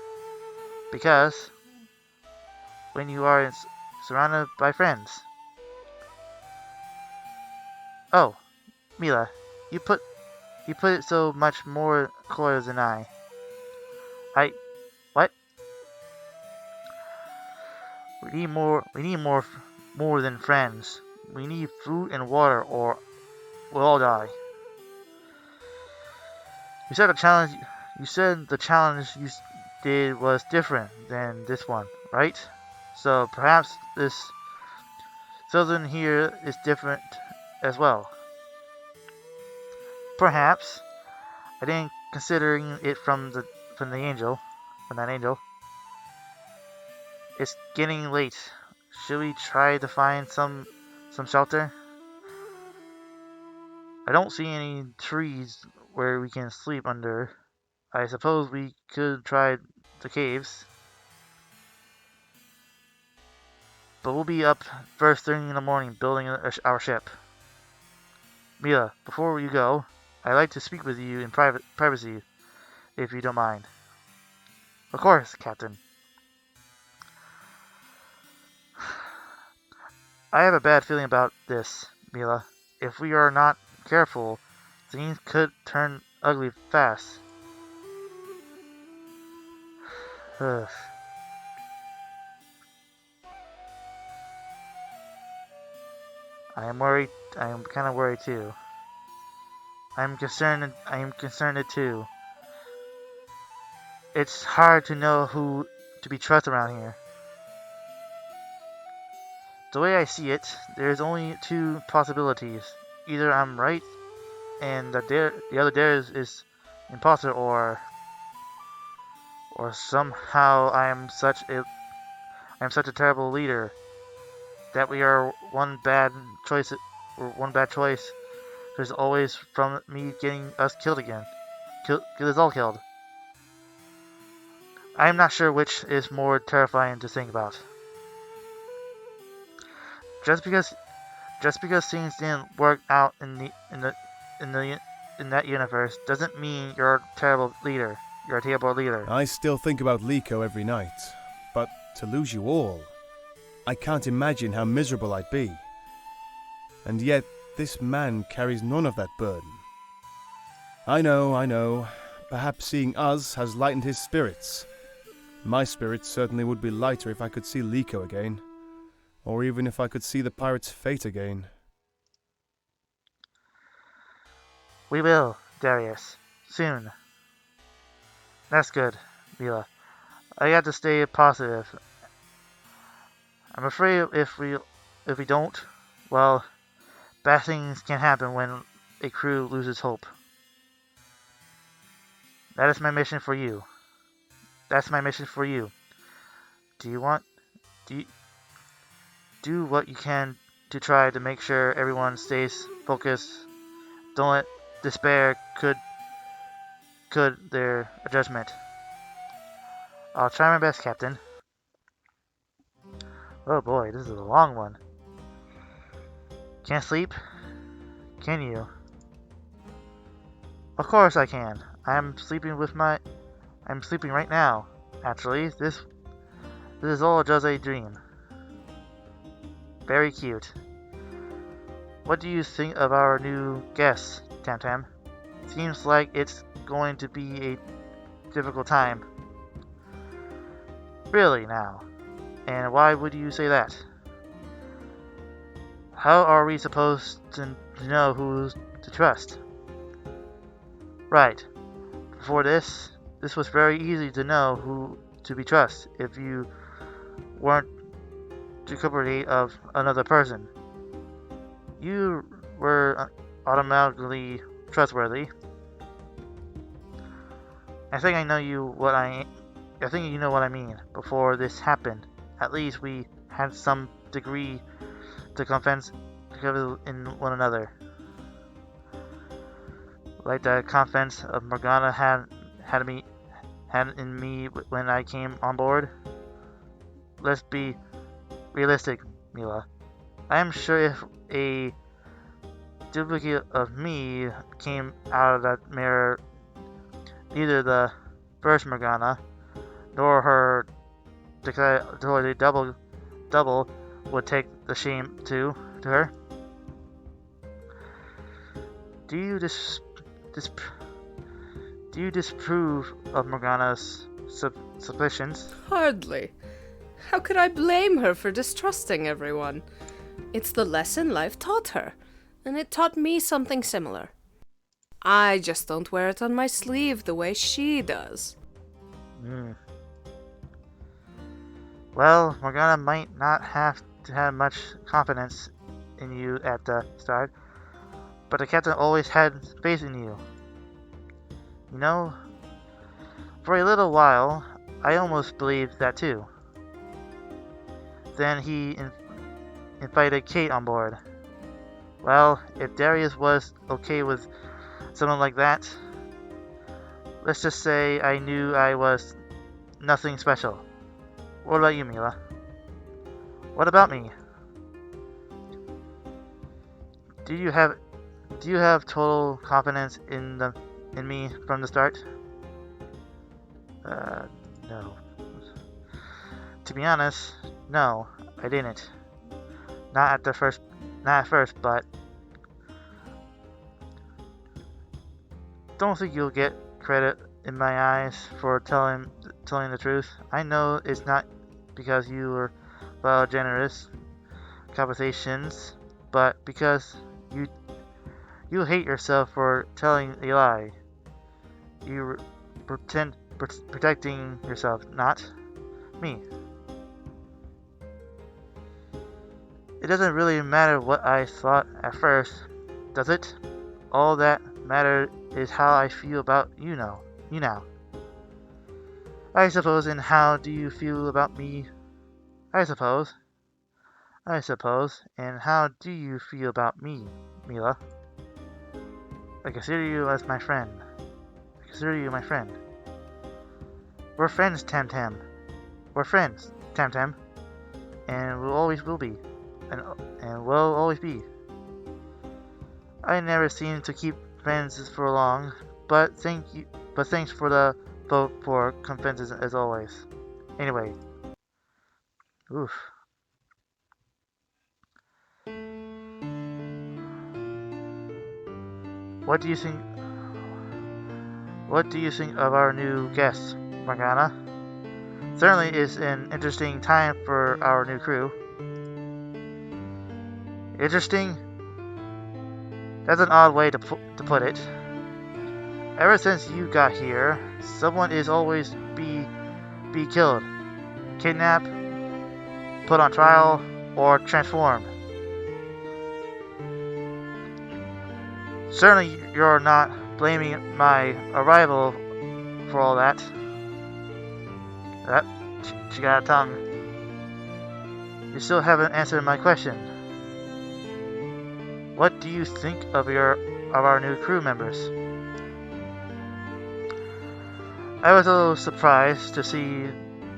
Because when you are surrounded by friends. Oh, Mila, you put it so much more clear than I. What? We need more than friends. We need food and water, or we'll all die. You said the challenge you did was different than this one, right? So perhaps this southern here is different as well. Perhaps. I didn't considering it from that angel. It's getting late. Should we try to find some shelter? I don't see any trees where we can sleep under. I suppose we could try the caves. But we'll be up first thing in the morning building our ship. Mila, before you go, I'd like to speak with you in privacy, if you don't mind. Of course, Captain. I have a bad feeling about this, Mila. If we are not careful, things could turn ugly fast. Ugh. I am worried. I am kind of worried too. I am concerned too. It's hard to know who to be trusted around here. The way I see it, there's only two possibilities. Either I'm right and the other Darius is imposter, or somehow I am such a terrible leader that we are one bad choice. There's always from me getting us killed again. Get us all killed. I am not sure which is more terrifying to think about. Just because things didn't work out in that universe doesn't mean you're a terrible leader. You're a terrible leader. I still think about Liko every night, but to lose you all, I can't imagine how miserable I'd be. And yet, this man carries none of that burden. I know. Perhaps seeing us has lightened his spirits. My spirits certainly would be lighter if I could see Liko again. Or even if I could see the pirate's fate again. We will, Darius. Soon. That's good, Mila. I got to stay positive. I'm afraid if we don't, well, bad things can happen when a crew loses hope. That is my mission for you. That's my mission for you. Do what you can to try to make sure everyone stays focused. Don't let despair could their judgment. I'll try my best, Captain. Oh boy, this is a long one. Can't sleep? Can you? Of course I can. I'm sleeping right now. Actually, this is all just a dream. Very cute. What do you think of our new guest, Tam? Seems like it's going to be a difficult time. Really now? And why would you say that? How are we supposed to know who to trust? Right. Before this was very easy to know who to be trust if you weren't duplicate of another person. You were automatically trustworthy. I think you know what I mean. Before this happened, at least we had some degree to confidence in one another. Like the confidence of Morgana had in me when I came on board. Let's be realistic, Mila. I am sure if a duplicate of me came out of that mirror, neither the first Morgana nor her totally double would take the shame to her. Do you disapprove of Morgana's suspicions? Hardly. How could I blame her for distrusting everyone? It's the lesson life taught her, and it taught me something similar. I just don't wear it on my sleeve the way she does. Well, Morgana might not have to have much confidence in you at the start, but the captain always had faith in you. You know, for a little while, I almost believed that too. Then he invited Kate on board. Well, if Darius was okay with someone like that, let's just say I knew I was nothing special. What about you, Mila? What about me? Do you have total confidence in me from the start? No. To be honest, no, I didn't. Not at first, but don't think you'll get credit in my eyes for telling the truth. I know it's not because you were well generous conversations, but because you hate yourself for telling a lie. You protecting yourself, not me. It doesn't really matter what I thought at first, does it? All that matters is how I feel about you now. I suppose, and how do you feel about me? I suppose, and how do you feel about me, Mila? I consider you as my friend. We're friends, Tam Tam. And we'll always will be. And will always be. I never seem to keep friends for long, but thanks for the vote for confidence as always. Anyway. Oof. What do you think of our new guest, Morgana? Certainly is an interesting time for our new crew. Interesting? That's an odd way to put it. Ever since you got here, someone is always be killed, kidnapped, put on trial, or transformed. Certainly you're not blaming my arrival for all that. She got a tongue. You still haven't answered my question. What do you think of our new crew members? I was a little surprised to see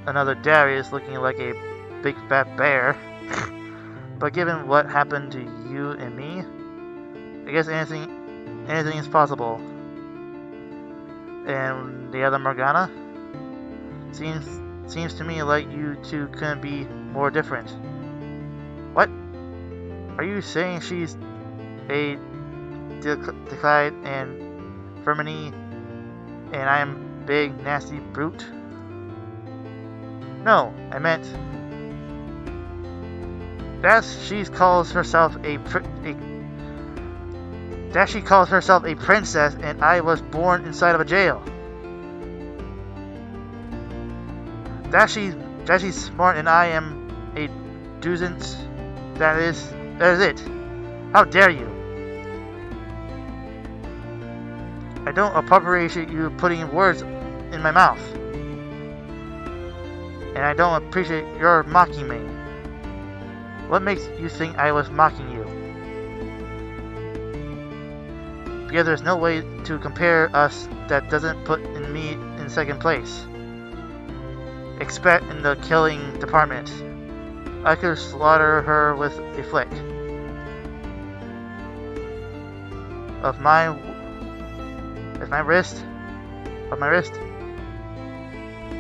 another Darius looking like a big fat bear. But given what happened to you and me, I guess anything is possible. And the other Morgana? Seems to me like you two couldn't be more different. What? Are you saying she's a Decide and Fermini and I am big nasty brute? No, I meant that she calls herself a princess and I was born inside of a jail. That she's smart and I am a nuisance. That is it. How dare you? I don't appreciate you putting words in my mouth. And I don't appreciate your mocking me. What makes you think I was mocking you? Because there's no way to compare us that doesn't put me in second place. Except in the killing department. I could slaughter her with a flick of my wrist.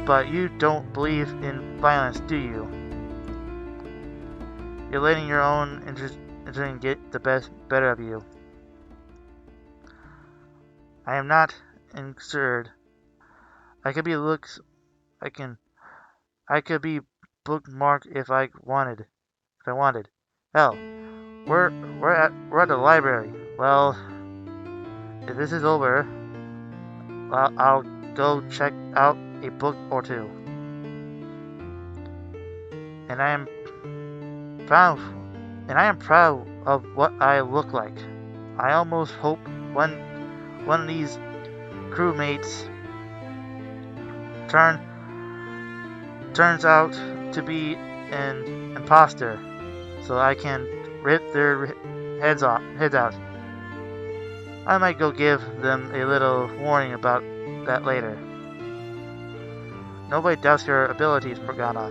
But you don't believe in violence, do you? You're letting your own interest get the better of you. I am not insured. I could be bookmarked if I wanted. Hell, we're at the library. Well, if this is over, I'll go check out a book or two. And I am proud of what I look like. I almost hope one of these crewmates turns out to be an imposter, so I can rip their heads out. I might go give them a little warning about that later. Nobody doubts your abilities, Morgana,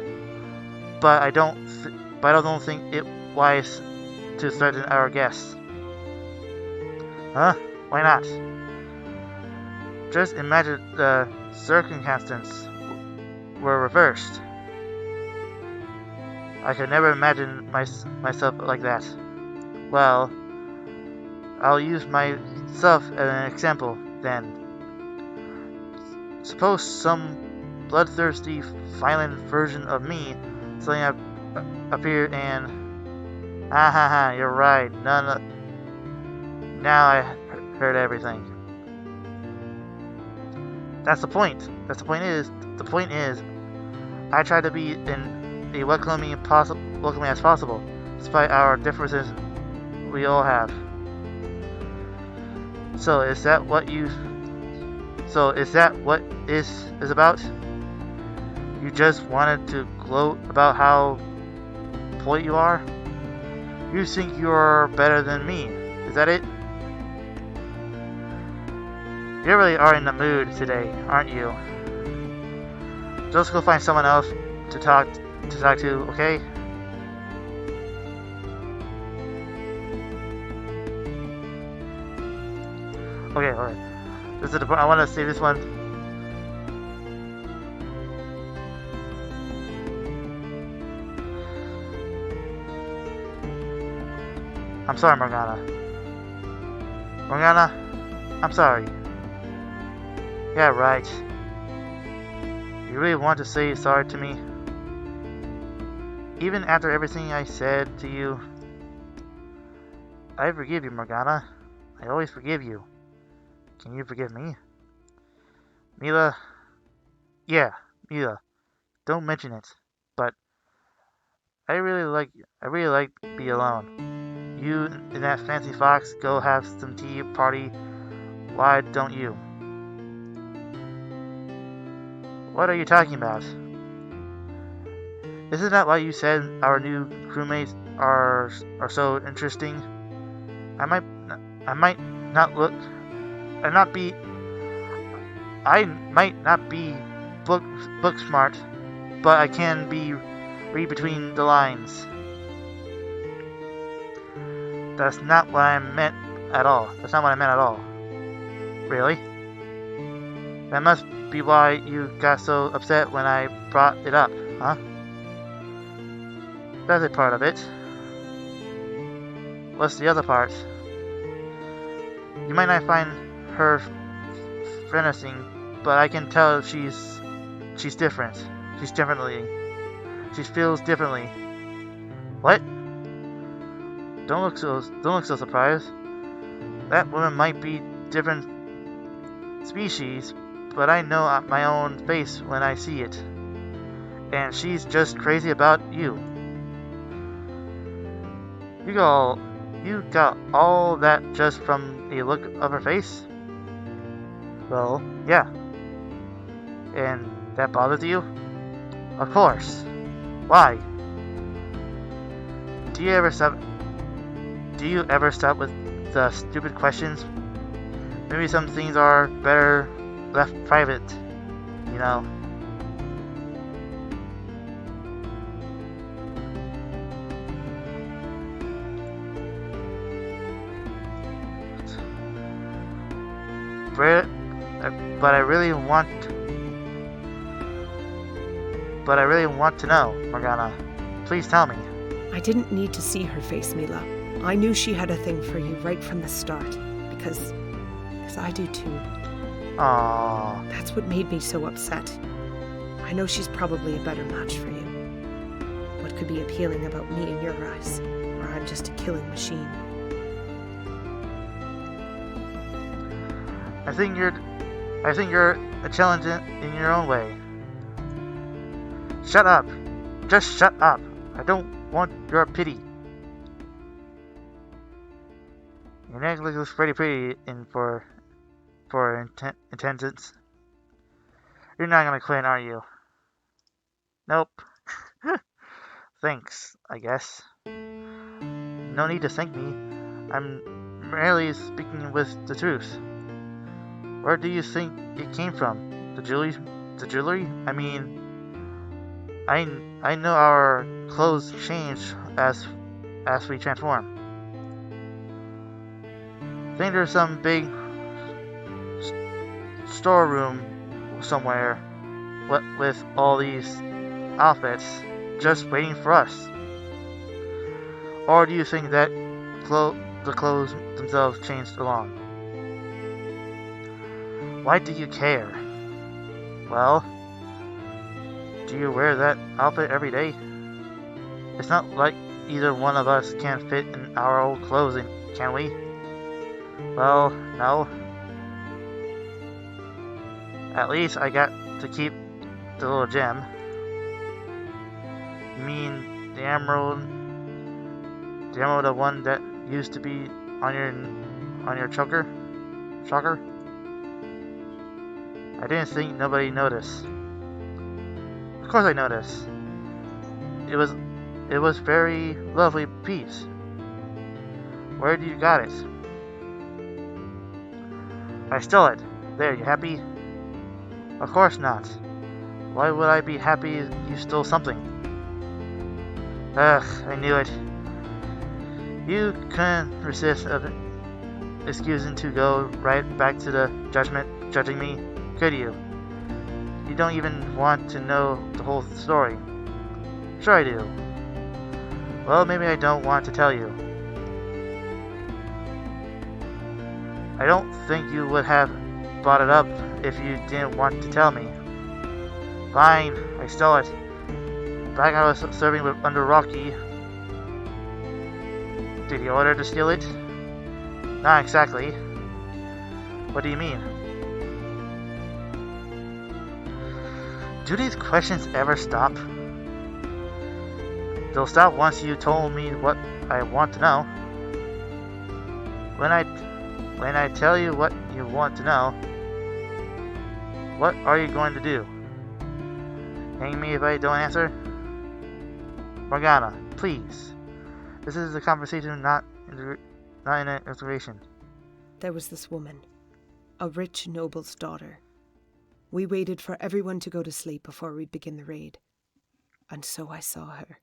but I don't think it wise to threaten our guests. Huh? Why not? Just imagine the circumstances were reversed. I could never imagine myself like that. Well, I'll use myself as an example, then. Suppose some bloodthirsty, violent version of me suddenly appeared and... Ah ha ha, you're right, now I heard everything. That's the point. The point is, I try to be a welcoming as possible, despite our differences we all have. So is that what this is about? You just wanted to gloat about how polite you are? You think you're better than me, is that it? You really are in the mood today, aren't you? Just go find someone else to talk to, okay? Okay, alright. This is I want to say this one. I'm sorry, Morgana. Morgana, I'm sorry. Yeah, right. You really want to say sorry to me? Even after everything I said to you? I forgive you, Morgana. I always forgive you. Can you forgive me? Mila? Yeah, Mila. Don't mention it. But I really like to be alone. You and that fancy fox go have some tea party. Why don't you? What are you talking about? Isn't that why you said our new crewmates are so interesting? I might not be book smart, but I can read between the lines. That's not what I meant at all. Really? That must be why you got so upset when I brought it up, huh? That's a part of it. What's the other part? You might not find her menacing, but I can tell she's different. She feels differently. What? Don't look so surprised. That woman might be different species, but I know my own face when I see it. And she's just crazy about you. You got all that just from a look of her face? Well, yeah. And that bothers you? Of course. Why? Do you ever stop with the stupid questions? Maybe some things are better left private, you know. But I really want to know, Morgana. Please tell me. I didn't need to see her face, Mila. I knew she had a thing for you right from the start. Because I do too. Aww. That's what made me so upset. I know she's probably a better match for you. What could be appealing about me in your eyes? Or I'm just a killing machine. I think you're a challenge in your own way. Shut up. Just shut up. I don't want your pity. Your necklace looks pretty for intendance. You're not gonna quit, are you? Nope. Thanks, I guess. No need to thank me. I'm merely speaking with the truth. Where do you think it came from? The jewelry? I mean, I know our clothes change as we transform. I think there's some big storeroom somewhere with all these outfits. just waiting for us? Or do you think that the clothes themselves changed along? Why do you care? Well, do you wear that outfit every day? It's not like either one of us can fit in our old clothing, can we? Well, no. At least I got to keep the little gem. You mean the emerald? The emerald, the one that used to be on your choker? Shocker? I didn't think nobody noticed. Of course I noticed. It was very lovely piece. Where did you got it? I stole it. There, you happy? Of course not. Why would I be happy you stole something? Ugh, I knew it. You couldn't resist of excusing to go right back to the judging me, could you? You don't even want to know the whole story. Sure I do. Well, maybe I don't want to tell you. I don't think you would have brought it up if you didn't want to tell me. Fine, I stole it. Back I was serving under Rocky. Did he order to steal it? Not exactly. What do you mean? Do these questions ever stop? They'll stop once you told me what I want to know. When I tell you what you want to know, what are you going to do? Hang me if I don't answer? Morgana, please. This is a conversation, not an interrogation. There was this woman, a rich noble's daughter. We waited for everyone to go to sleep before we'd begin the raid. And so I saw her.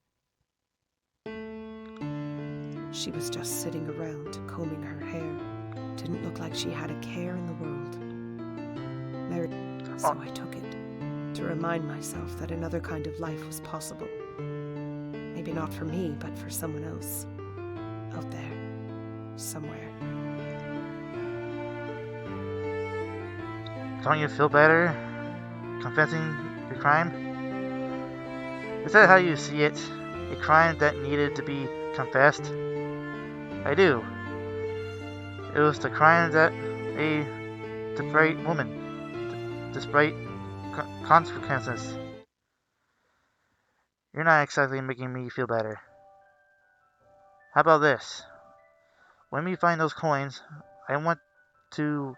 She was just sitting around, combing her hair. Didn't look like she had a care in the world. So I took it, to remind myself that another kind of life was possible. Maybe not for me, but for someone else. Out there. Somewhere. Don't you feel better confessing your crime? Is that how you see it? A crime that needed to be confessed? I do. It was the crime that a desperate woman, despite consequences. You're not exactly making me feel better. How about this? When we find those coins, I want to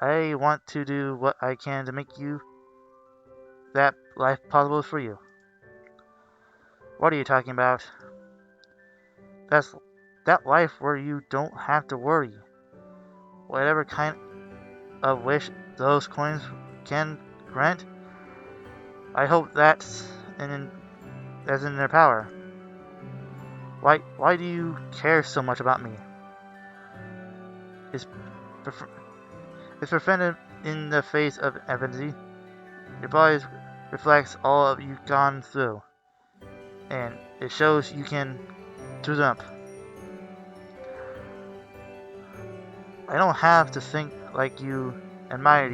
do what I can to make you that life possible for you. What are you talking about? That's that life where you don't have to worry. Whatever kind of wish those coins can grant, I hope that's in their power. Why do you care so much about me? It's prevented in the face of adversity. Your body reflects all of you've gone through, and it shows you can do them up. I don't have to think like you to admire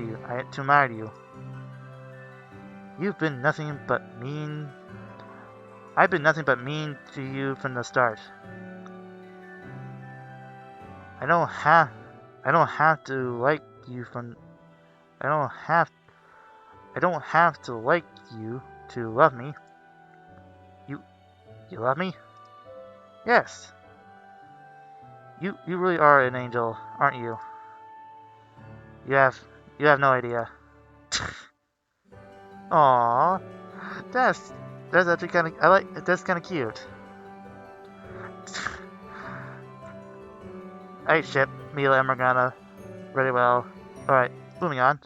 you. You've been nothing but mean. I've been nothing but mean to you from the start. I don't have to like you from. I don't have to like you to love me. You love me? Yes. You really are an angel, aren't you? You have no idea. Aww, that's actually kind of that's kind of cute. I ship Mila and Morgana really well. All right, moving on.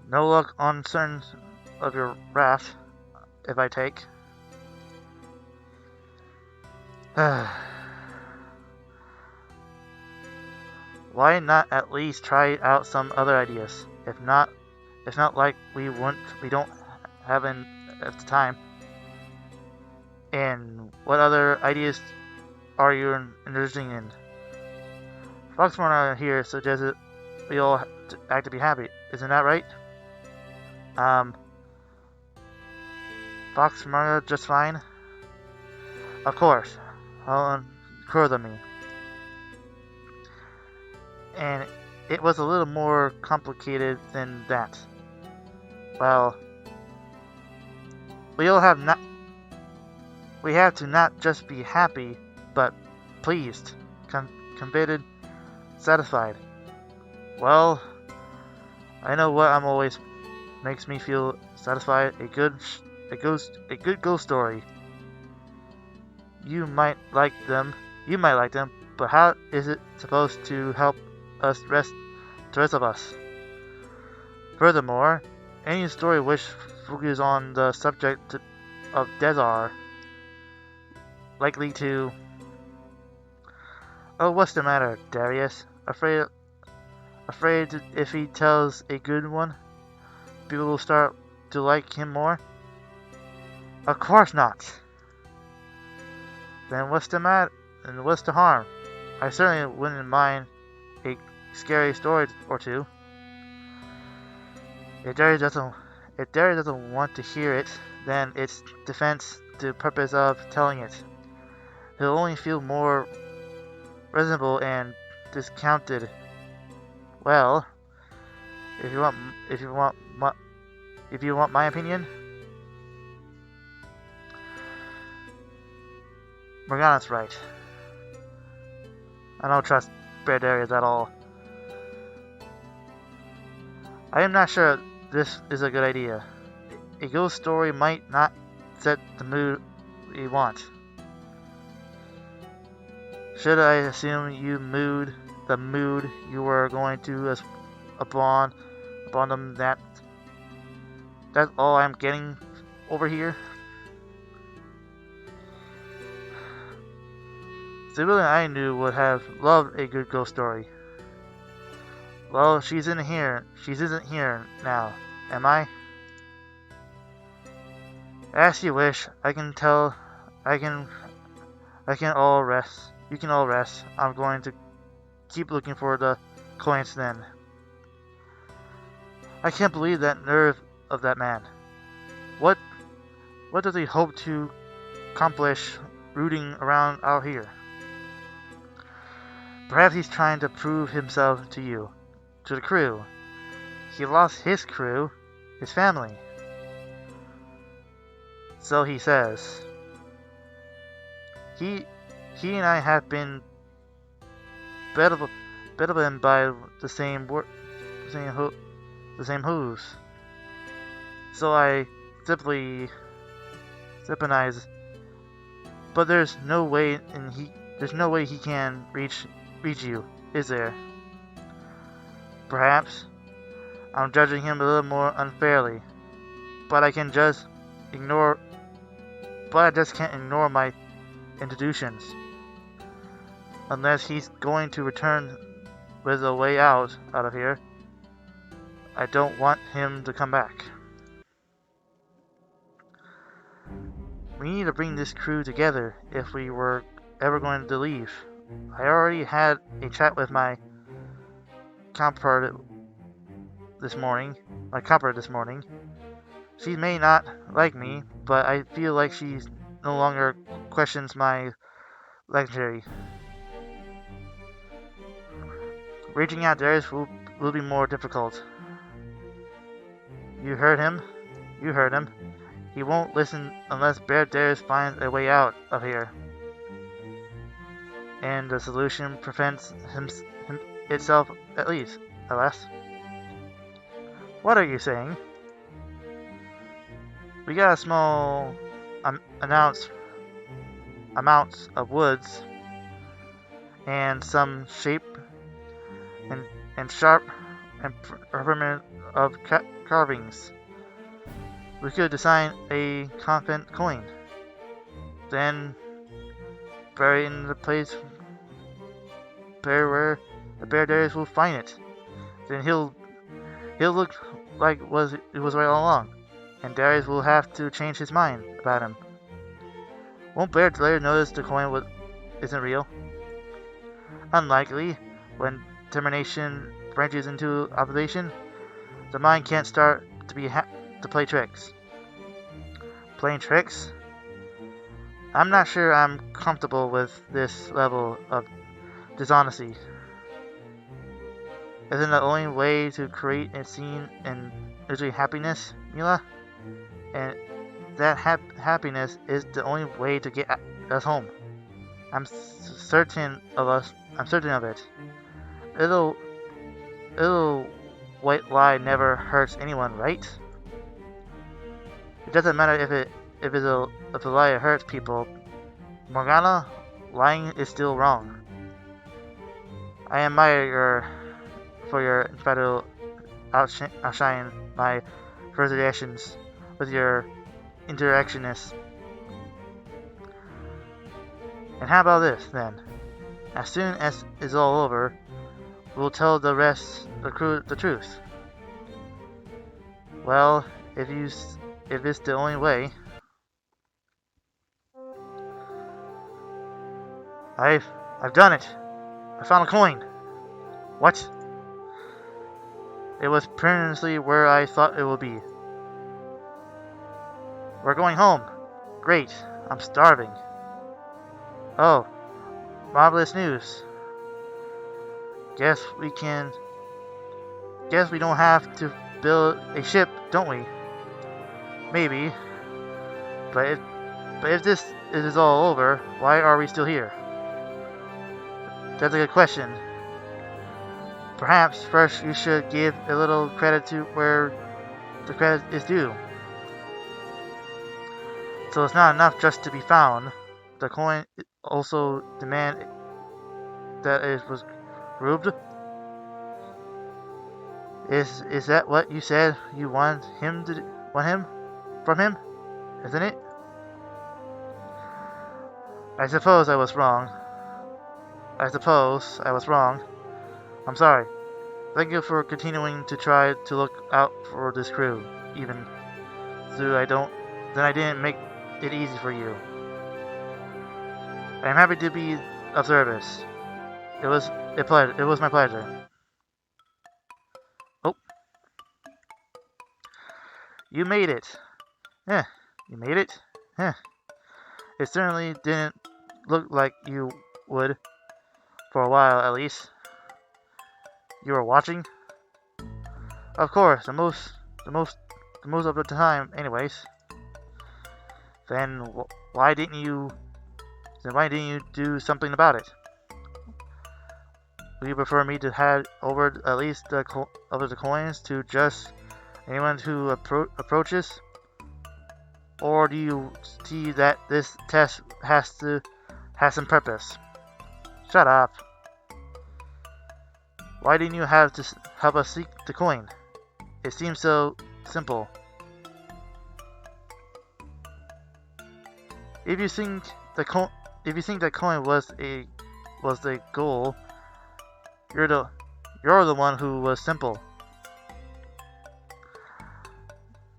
No luck on certain of your wrath, if I take. Why not at least try out some other ideas? If not, It's not like we don't have an at the time. And what other ideas are you interested in? Foxmorna here suggested we all act to be happy. Isn't that right? Foxmorna just fine? Of course. I'll encourage me. And it was a little more complicated than that. Well, we have to not just be happy, but pleased, contented, satisfied. Well, I know what I'm always makes me feel satisfied. A good ghost story. You might like them, but how is it supposed to help us the rest of us? Furthermore, any story which focuses on the subject of death are likely to... Oh, what's the matter, Darius? Afraid if he tells a good one, people will start to like him more? Of course not. Then what's the matter? And what's the harm? I certainly wouldn't mind a scary story or two. If Darius doesn't want to hear it, then it's defense the purpose of telling it. He'll only feel more reasonable and discounted. Well, if you want my opinion, Morgana's right. I don't trust Darius at all. I am not sure this is a good idea. A ghost story might not set the mood we want. Should I assume the mood you were going to upon them that's all I'm getting over here? Civilian I knew would have loved a good ghost story. Well, she isn't here now, am I? As you wish. I can all rest. You can all rest. I'm going to keep looking for the coins then. I can't believe that nerve of that man. What does he hope to accomplish rooting around out here? Perhaps he's trying to prove himself to you, to the crew. He lost his crew, his family. So he says. He and I have been bedevilled by the same hooves. So I simply sympathize. But there's no way he can reach you, is there? Perhaps I'm judging him a little more unfairly, but I just can't ignore my intuitions. Unless he's going to return with a way out of here, I don't want him to come back. We need to bring this crew together if we were ever going to leave. I already had a chat with my counterpart this morning. She may not like me, but I feel like she no longer questions my legendary. Reaching out Darius will be more difficult. You heard him. He won't listen unless Darius finds a way out of here. And the solution prevents itself at least. What are you saying? We got a small amounts of woods and some shape and sharp and permanent of carvings. We could design a confident coin, then bury it in the place where the bear Darius will find it. Then he'll look like it was right all along, and Darius will have to change his mind about him. Won't Blair later notice the coin isn't real? Unlikely. When termination branches into observation, the mind can't start to play tricks. Playing tricks? I'm not sure I'm comfortable with this level of dishonesty. Isn't the only way to create a scene and usually happiness, Mila? And that happiness is the only way to get us home. I'm certain of it. Little white lie never hurts anyone, right? It doesn't matter if the lie hurts people. Morgana, lying is still wrong. I admire your infernal outshine my first reactions with your interactionness. And how about this, then? As soon as it's all over, we'll tell the crew the truth. Well, if it's the only way. I've done it. I found a coin. What? It was precisely where I thought it would be. We're going home. Great. I'm starving. Oh, marvelous news. Guess we don't have to build a ship, don't we? Maybe. But if this is all over, why are we still here? That's a good question. Perhaps first you should give a little credit to where the credit is due. So it's not enough just to be found. The coin also demand that it was robbed. Is that what you said you want him from him? Isn't it? I suppose I was wrong. I'm sorry. Thank you for continuing to try to look out for this crew, even though I didn't make it easy for you. I am happy to be of service. It was my pleasure. Oh. You made it. You made it? It certainly didn't look like you would. For a while, at least. You were watching? Of course, the most of the time, anyways. Then why didn't you do something about it? Would you prefer me to hand over at least the coins to just anyone who approaches? Or do you see that this test has some purpose? Shut up. Why didn't you have to help us seek the coin? It seems so simple. If you think the coin was the goal, you're the one who was simple.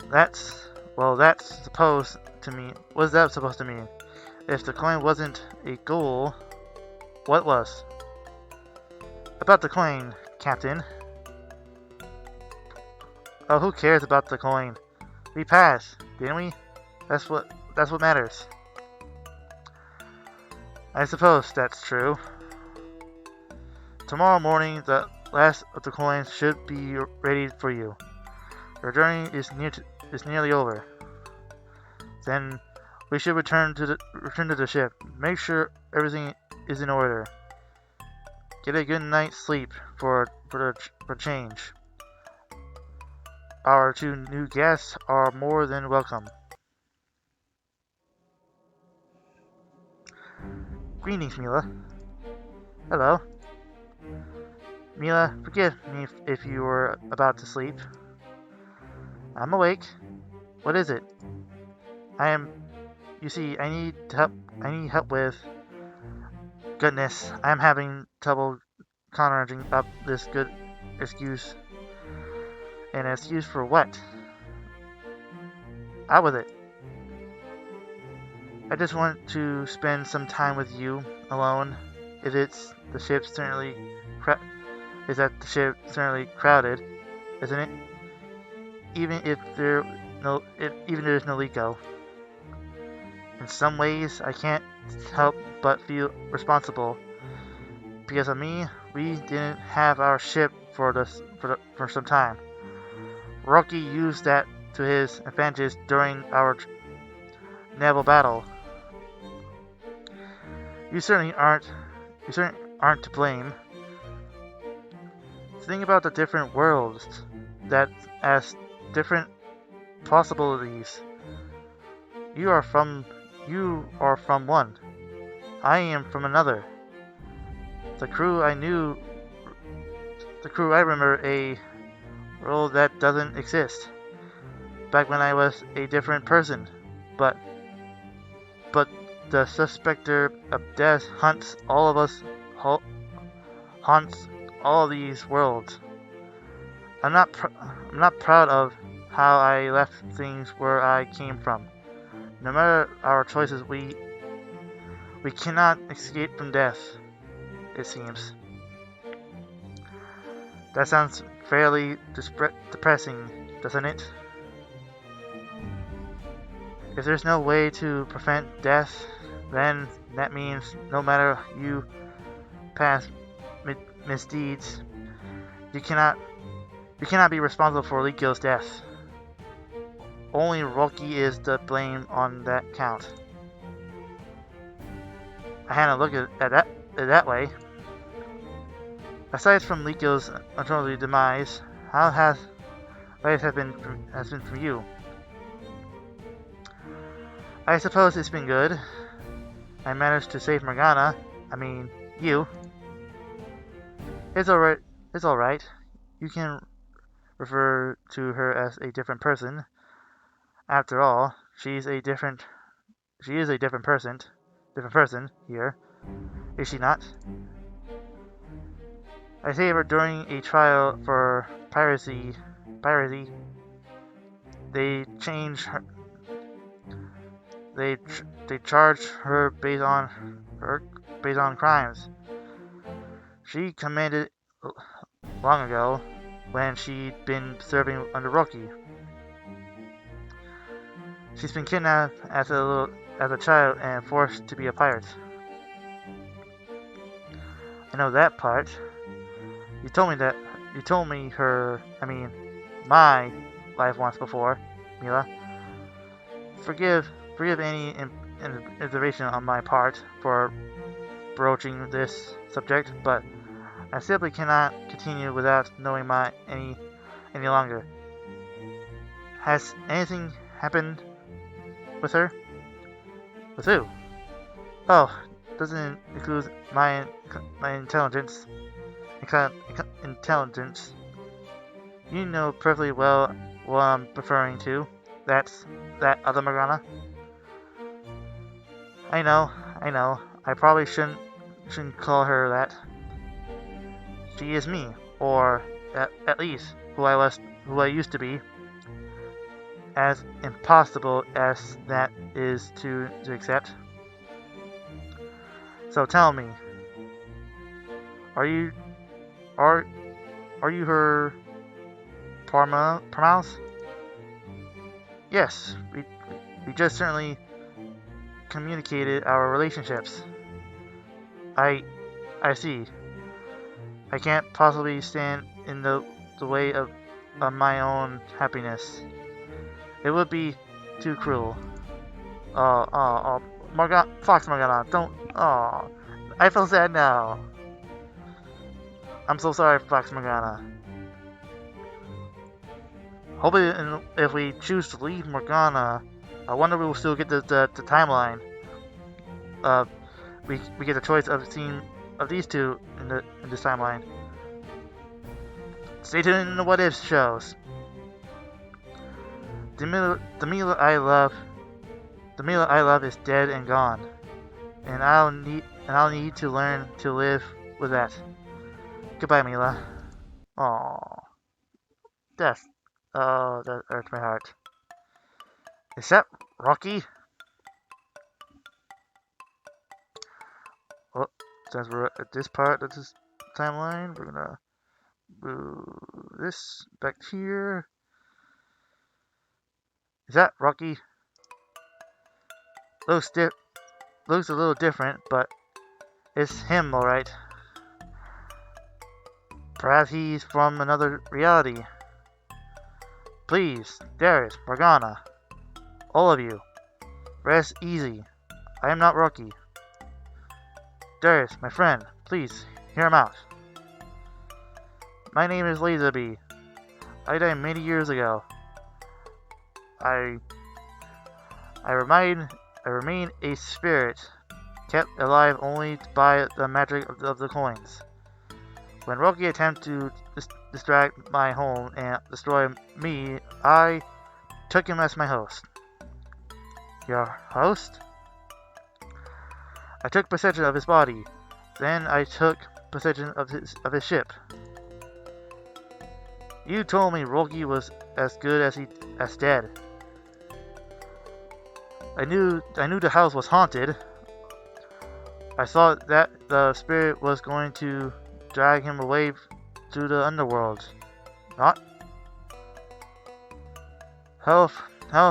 That's supposed to mean. What's that supposed to mean? If the coin wasn't a goal, what was? About the coin, Captain. Oh, who cares about the coin? We passed, didn't we? That's what matters. I suppose that's true. Tomorrow morning, the last of the coins should be ready for you. Your journey is nearly over. Then we should return to the ship. Make sure everything is in order. Get a good night's sleep for change. Our two new guests are more than welcome. Greetings, Mila. Hello. Mila, forgive me if you were about to sleep. I'm awake. What is it? You see, I need help with. Goodness, I'm having trouble conjuring up this good excuse. An excuse for what? Out with it. I just want to spend some time with you alone. Is that the ship certainly crowded, isn't it? Even if there's no Liko. In some ways, I can't help but feel responsible. Because of me, we didn't have our ship for some time. Rocky used that to his advantage during our naval battle. You certainly aren't to blame. Think about the different worlds that as different possibilities. You are from one. I am from another. The crew I remember a world that doesn't exist. Back when I was a different person. But the suspector of death haunts all these worlds. I'm not proud of how I left things where I came from. No matter our choices, we cannot escape from death, it seems. That sounds fairly depressing, doesn't it? If there's no way to prevent death, then that means no matter you past misdeeds, you cannot be responsible for Liko's death. Only Rocky is to blame on that count. I hadn't looked at it that way. Aside from Liko's untimely demise, how has life been for you? I suppose it's been good. I managed to save Morgana. I mean, you. It's alright. You can refer to her as a different person. After all, she is a different person here, is she not? I saved her during a trial for piracy. They changed her. They charged her based on crimes she committed long ago when she'd been serving under Rocky. She's been kidnapped as a child and forced to be a pirate. I know that part. You told me my life once before, Mila. Forgive any observation on my part for broaching this subject, but I simply cannot continue without knowing any longer. Has anything happened with her? With who? Oh, doesn't include my intelligence. Intelligence. You know perfectly well what I'm referring to. That's that other Morgana. I know. I probably shouldn't call her that. She is me, or at least who I used to be. As impossible as that is to accept. So tell me, are you her Parmouse? Yes, we just certainly communicated our relationships. I see. I can't possibly stand in the way of my own happiness. It would be too cruel. Fox Morgana, don't. Oh, I feel sad now. I'm so sorry, Fox Morgana. Hopefully, if we choose to leave Morgana, I wonder if we will still get the timeline. We get the choice of seeing of these two in this timeline. Stay tuned in the What If shows. The Mila I love is dead and gone, and I'll need to learn to live with that. Goodbye, Mila. Aww. Death. Oh, that hurts my heart. Is that Rocky? Well, since we're at this part of this timeline, we're gonna move this back here. Is that Rocky? Looks a little different, but it's him, alright. Perhaps he's from another reality. Please, Darius, Morgana, all of you, rest easy. I am not Rocky. Darius, my friend, please, hear him out. My name is Laserby. I died many years ago. I remain a spirit, kept alive only by the magic of the coins. When Rocky attempted to distract my home and destroy me, I took him as my host. Your host? I took possession of his body. Then I took possession of his ship. You told me Rocky was as good as dead. I knew the house was haunted. I thought that the spirit was going to drag him away to the underworld. Not? How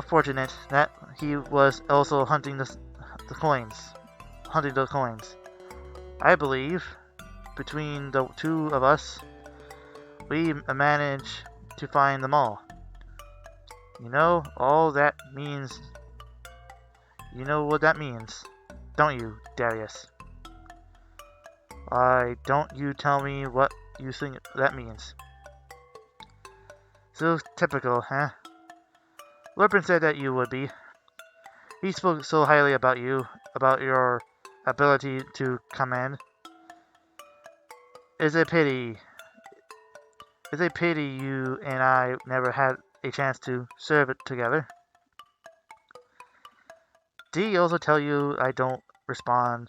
fortunate that he was also hunting the coins. Hunting the coins. I believe, between the two of us, we managed to find them all. You know, all that means... You know what that means, don't you, Darius? Why don't you tell me what you think that means? So typical, huh? Lurpin said that you would be. He spoke so highly about you, about your ability to command. It's a pity you and I never had a chance to serve it together. Did he also tell you I don't respond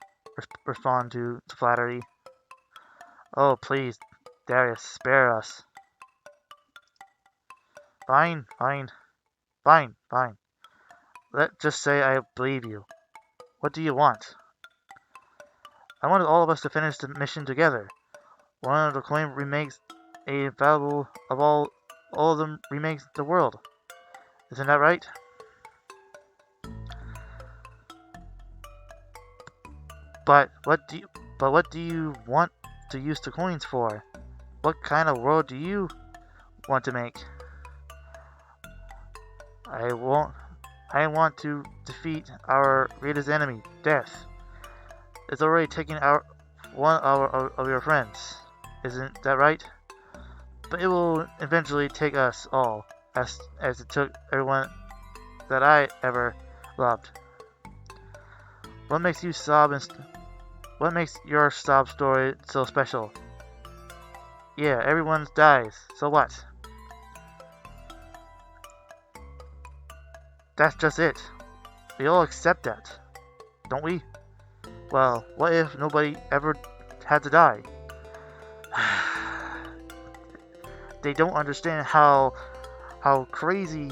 to flattery? Oh, please, Darius, spare us. Fine. Let's just say I believe you. What do you want? I wanted all of us to finish the mission together. One of the coin remakes a valuable of all of them remakes the world. Isn't that right? But what do you want to use the coins for? What kind of world do you want to make? I want to defeat our greatest enemy, death. It's already taken out one of your friends. Isn't that right? But it will eventually take us all, as it took everyone that I ever loved. What makes your sob story so special? Yeah, everyone dies. So what? That's just it. We all accept that, don't we? Well, what if nobody ever had to die? They don't understand how crazy.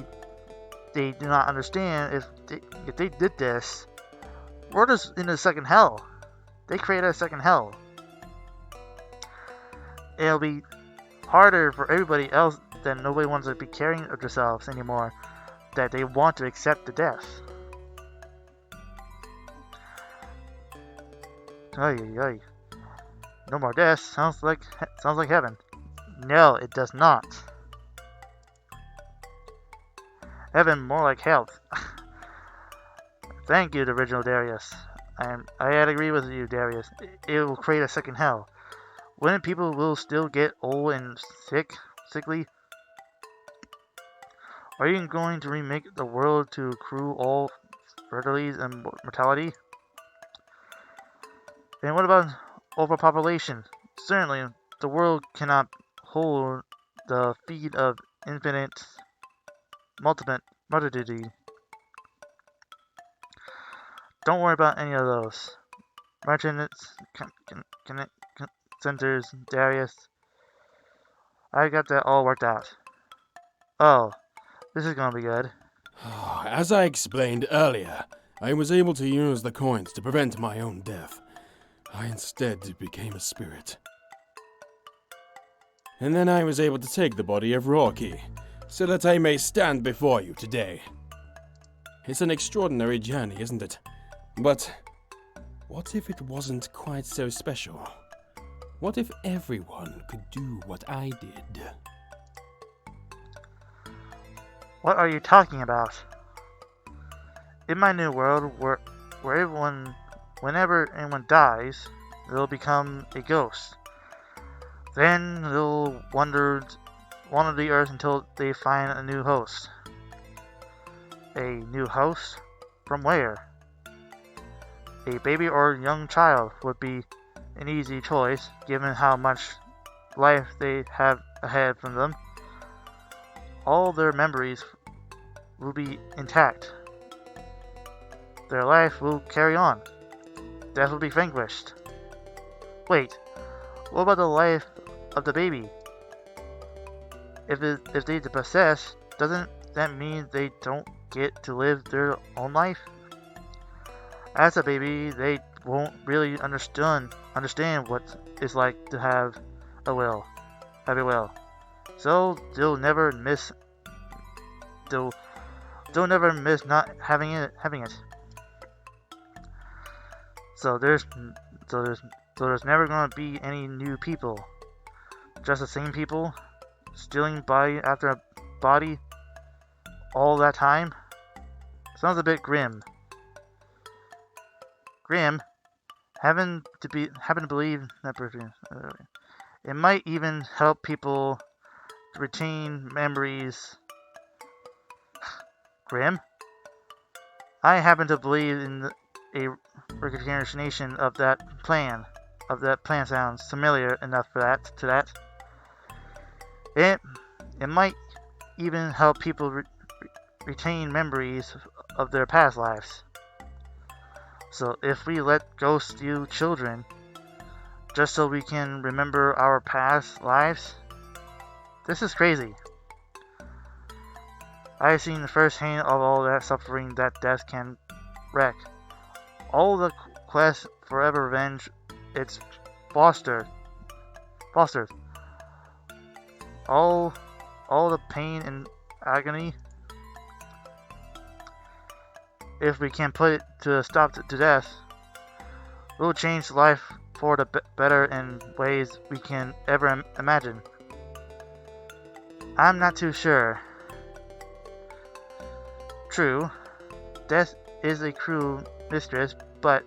They do not understand if they did this. We're just in a second hell. They created a second hell. It'll be harder for everybody else that nobody wants to be caring of themselves anymore. That they want to accept the death. Ay. No more deaths. Sounds like heaven. No, it does not. Heaven, more like hell. Thank you, the original Darius. I'd agree with you, Darius. It will create a second hell. Wouldn't people will still get old and sickly? Are you going to remake the world to accrue all fertility and mortality? And what about overpopulation? Certainly, the world cannot hold the feed of infinite multitude. Don't worry about any of those. Merchants, centers, Darius. I got that all worked out. Oh, this is gonna be good. As I explained earlier, I was able to use the coins to prevent my own death. I instead became a spirit. And then I was able to take the body of Rocky, so that I may stand before you today. It's an extraordinary journey, isn't it? But what if it wasn't quite so special? What if everyone could do what I did? What are you talking about? In my new world, where whenever anyone dies, they'll become a ghost. Then they'll wander the earth until they find a new host. A new host? From where? A baby or young child would be an easy choice, given how much life they have ahead from them. All their memories will be intact. Their life will carry on. Death will be vanquished. Wait, what about the life of the baby? If they possess, doesn't that mean they don't get to live their own life? As a baby, they won't really understand what it's like to have a will. So they'll never miss not having it. So there's never gonna be any new people. Just the same people stealing body after body all that time. Sounds a bit grim. Happen to believe that it might even help people retain memories. Grim? I happen to believe in a reincarnation of that plan. Sounds familiar enough to that. It might even help people retain memories of their past lives. So if we let ghosts steal children, just so we can remember our past lives, this is crazy. I've seen firsthand of all that suffering that death can wreak. All the quest for ever revenge it's fostered. All the pain and agony. If we can put it to a stop to death, we'll change life for the better in ways we can ever imagine. I'm not too sure. True, death is a cruel mistress, but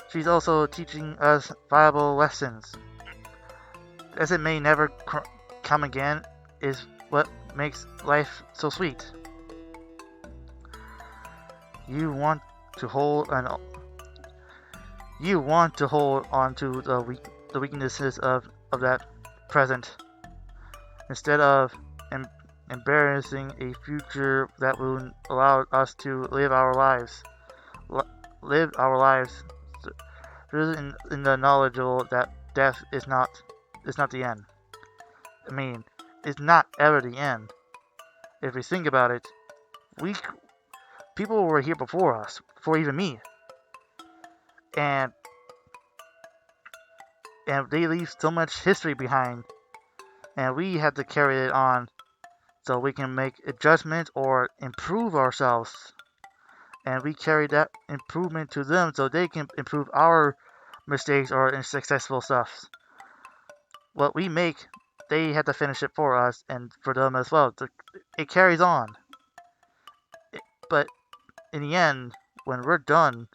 she's also teaching us valuable lessons. As it may never come again is what makes life so sweet. You want to hold on to the weaknesses of that present, instead of embarrassing a future that will allow us to live our lives in the knowledge that death is not the end. I mean, it's not ever the end. If we think about it, people were here before us, before even me, and they leave so much history behind, and we have to carry it on so we can make adjustments or improve ourselves, and we carry that improvement to them so they can improve our mistakes or successful stuff. What we make, they have to finish it for us and for them as well. It carries on. But in the end, when we're done,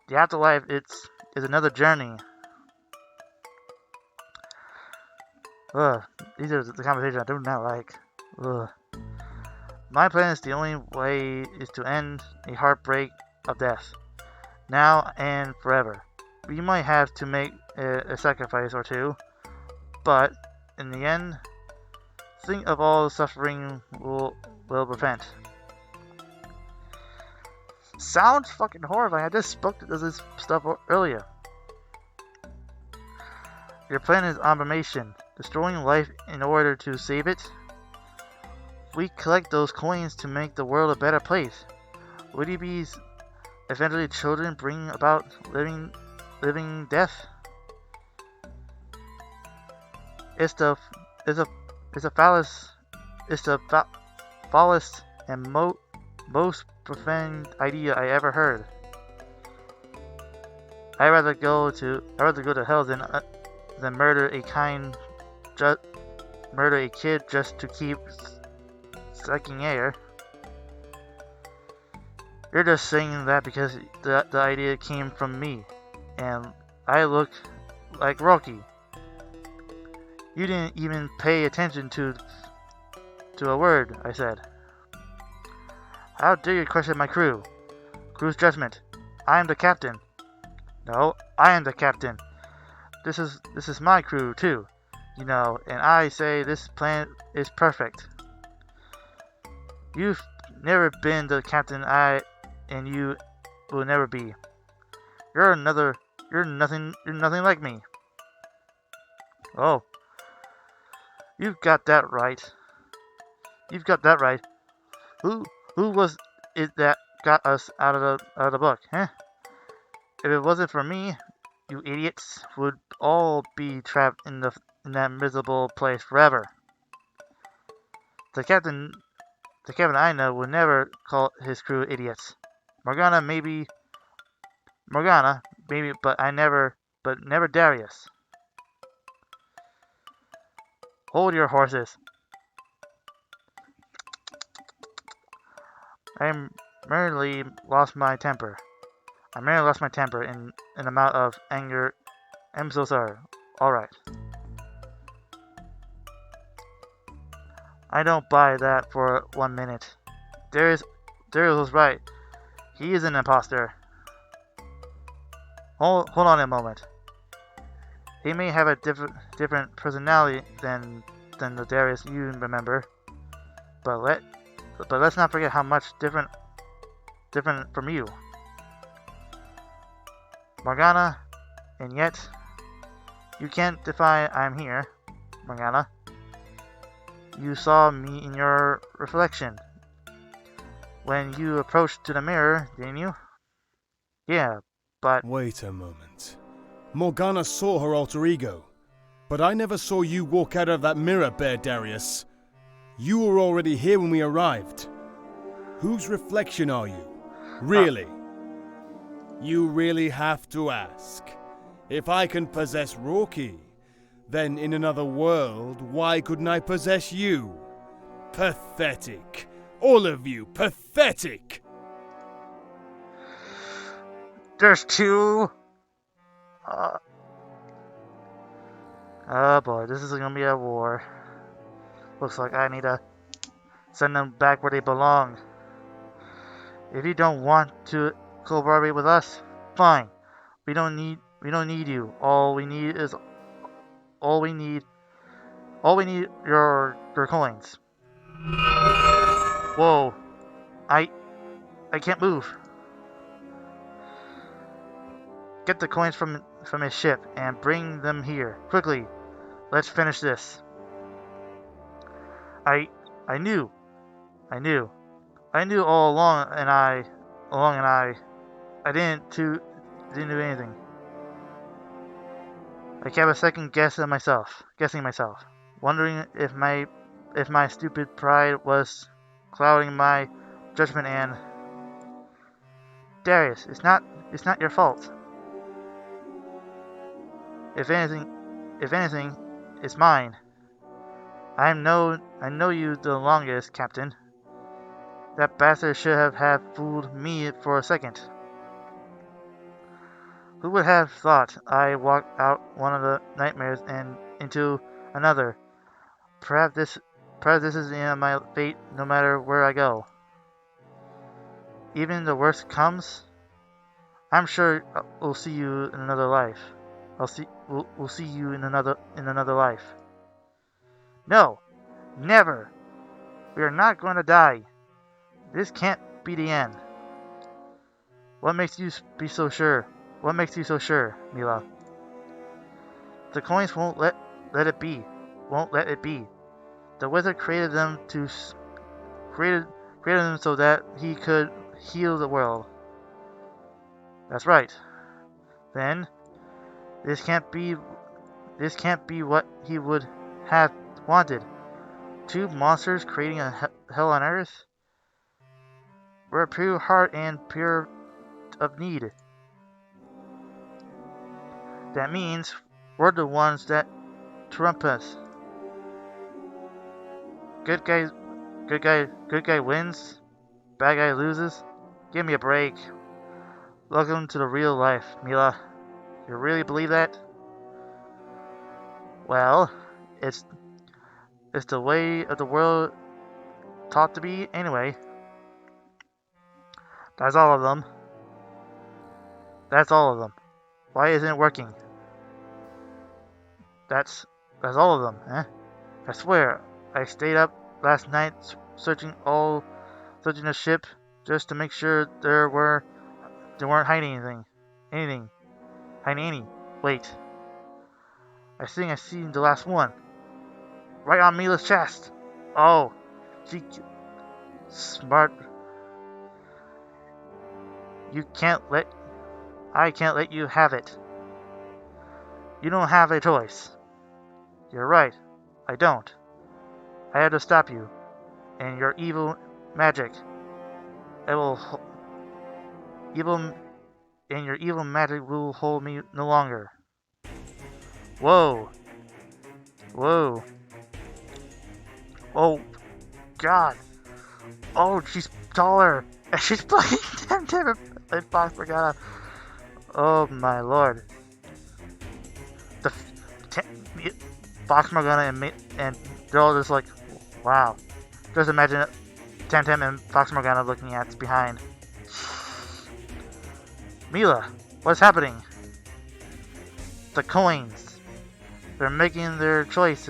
the afterlife is another journey. These are the conversations I do not like. My plan is the only way is to end a heartbreak of death, now and forever. We might have to make a sacrifice or two, but in the end, think of all the suffering will prevent. Sounds fucking horrifying. I just spoke to this stuff earlier. Your plan is abomination, destroying life in order to save it. we collect those coins to make the world a better place, would you be eventually children bring about living death? It's the foulest and most profane idea I ever heard. I'd rather go to hell than murder a kid just to keep sucking air. You're just saying that because the idea came from me, and I look like Rocky. You didn't even pay attention to a word I said. How dare you question my crew's judgment? I am the captain. No, I am the captain. This is my crew too, you know, and I say this plan is perfect. You've never been the captain and you will never be. You're nothing like me. Oh. You've got that right. Who was it that got us out of the book, huh? If it wasn't for me, you idiots would all be trapped in that miserable place forever. The captain I know would never call his crew idiots. Morgana, maybe, but never Darius. Hold your horses. I merely lost my temper in an amount of anger. I'm so sorry. Alright. I don't buy that for 1 minute. Darius was right. He is an imposter. Hold on a moment. He may have a different personality than the Darius you remember, but let's not forget how much different from you, Morgana. And yet, you can't defy I'm here, Morgana. You saw me in your reflection when you approached to the mirror, didn't you? Yeah, but... Wait a moment. Morgana saw her alter ego, but I never saw you walk out of that mirror, Bear Darius. You were already here when we arrived. Whose reflection are you? Really? You really have to ask. If I can possess Rocky, then in another world, why couldn't I possess you? Pathetic. All of you, pathetic! There's two... Oh boy, this is gonna be a war. Looks like I need to send them back where they belong. If you don't want to collaborate with us, fine. We don't need you. All we need your coins. Whoa. I can't move. Get the coins from his ship and bring them here quickly. Let's finish this. I knew all along, and I didn't do anything. I kept a second guessing myself, wondering if my stupid pride was clouding my judgment. And Darius, it's not your fault. If anything, it's mine. I know you the longest, Captain. That bastard should have fooled me for a second. Who would have thought I walked out one of the nightmares and into another? Perhaps this is my fate, no matter where I go. Even the worst comes, I'm sure we'll see you in another life. We'll see you in another life. No, never. We are not going to die. This can't be the end. What makes you be so sure? What makes you so sure, Mila? The coins won't let it be. Won't let it be. The wizard created them to created him so that he could heal the world. That's right. Then this can't be what he would have wanted. Two monsters creating a hell on earth. We're pure heart and pure of need. That means we're the ones that trump us. Good guy wins. Bad guy loses. Give me a break. Welcome to the real life, Mila. You really believe that? Well, it's the way of the world taught to be anyway. That's all of them. That's all of them. Why isn't it working? That's all of them, eh? I swear, I stayed up last night searching the ship just to make sure they weren't hiding anything. Hiding any. Wait. I think I seen the last one. Right on Mila's chest. Oh, she smart. I can't let you have it. You don't have a choice. You're right. I don't. I had to stop you. And your evil magic. Your evil magic will hold me no longer. Whoa. Whoa. Oh, God. Oh, she's taller. And she's playing Temtem and Fox Morgana. Oh, my lord. Fox Morgana and they're all just like, wow. Just imagine Temtem and Fox Morgana looking at behind. Mila, what's happening? The coins. They're making their choice.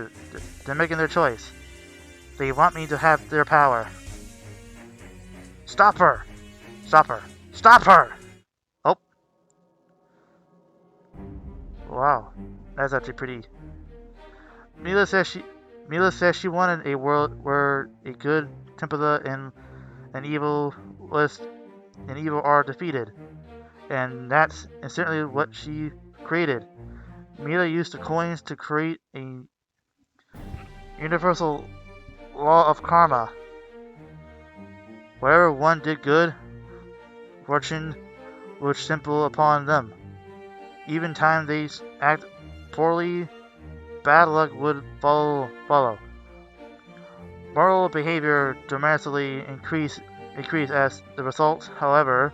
They want me to have their power. Stop her! Stop her! Stop her! Oh. Wow. That's actually pretty. Mila says she wanted a world where a good Templar and an evil are defeated. And that's certainly what she created. Mila used the coins to create a universal law of karma. Wherever one did good, fortune would simple upon them. Even time they act poorly, bad luck would follow. Moral behavior dramatically increase as the result. However,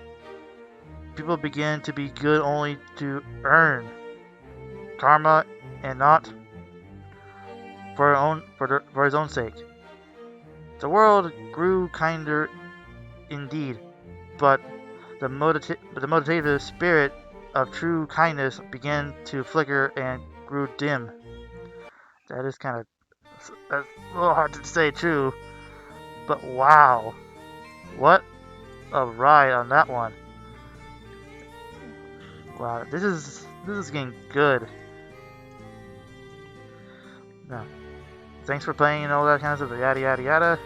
people begin to be good only to earn karma and not for his own sake. The world grew kinder indeed, but the motivative spirit of true kindness began to flicker and grew dim. That is that's a little hard to say true, but wow, what a ride on that one. Wow, this is getting good. Now, thanks for playing and all that kind of stuff, yada yada yada.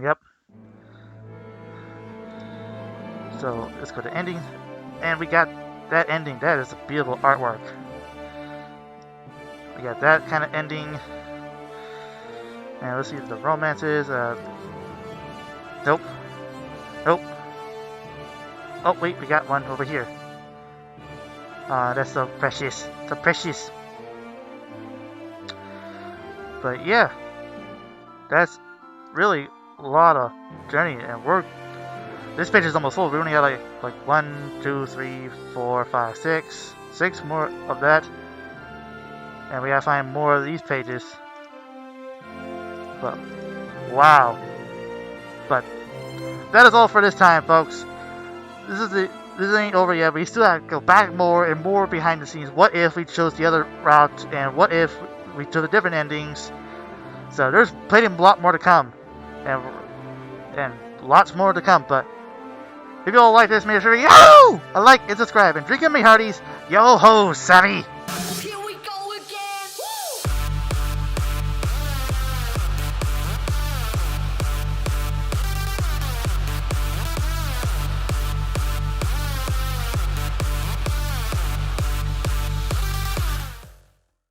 Yep. So let's go to ending, and we got that ending. That is a beautiful artwork. We got that kind of ending, and let's see if the romance is. Nope. Oh wait, we got one over here. That's so precious. But yeah, that's really a lot of journey, and this page is almost full. We only got like 1, 2, 3, 4, 5, 6 more of that, and we gotta find more of these pages. But wow! But that is all for this time, folks. This ain't over yet. We still have to go back more and more behind the scenes. What if we chose the other route, and what if we chose the different endings? So there's plenty a lot more to come, and lots more to come. But if you all like this, make sure you a like and subscribe, and drink in me hearties. Yo ho, Savvy.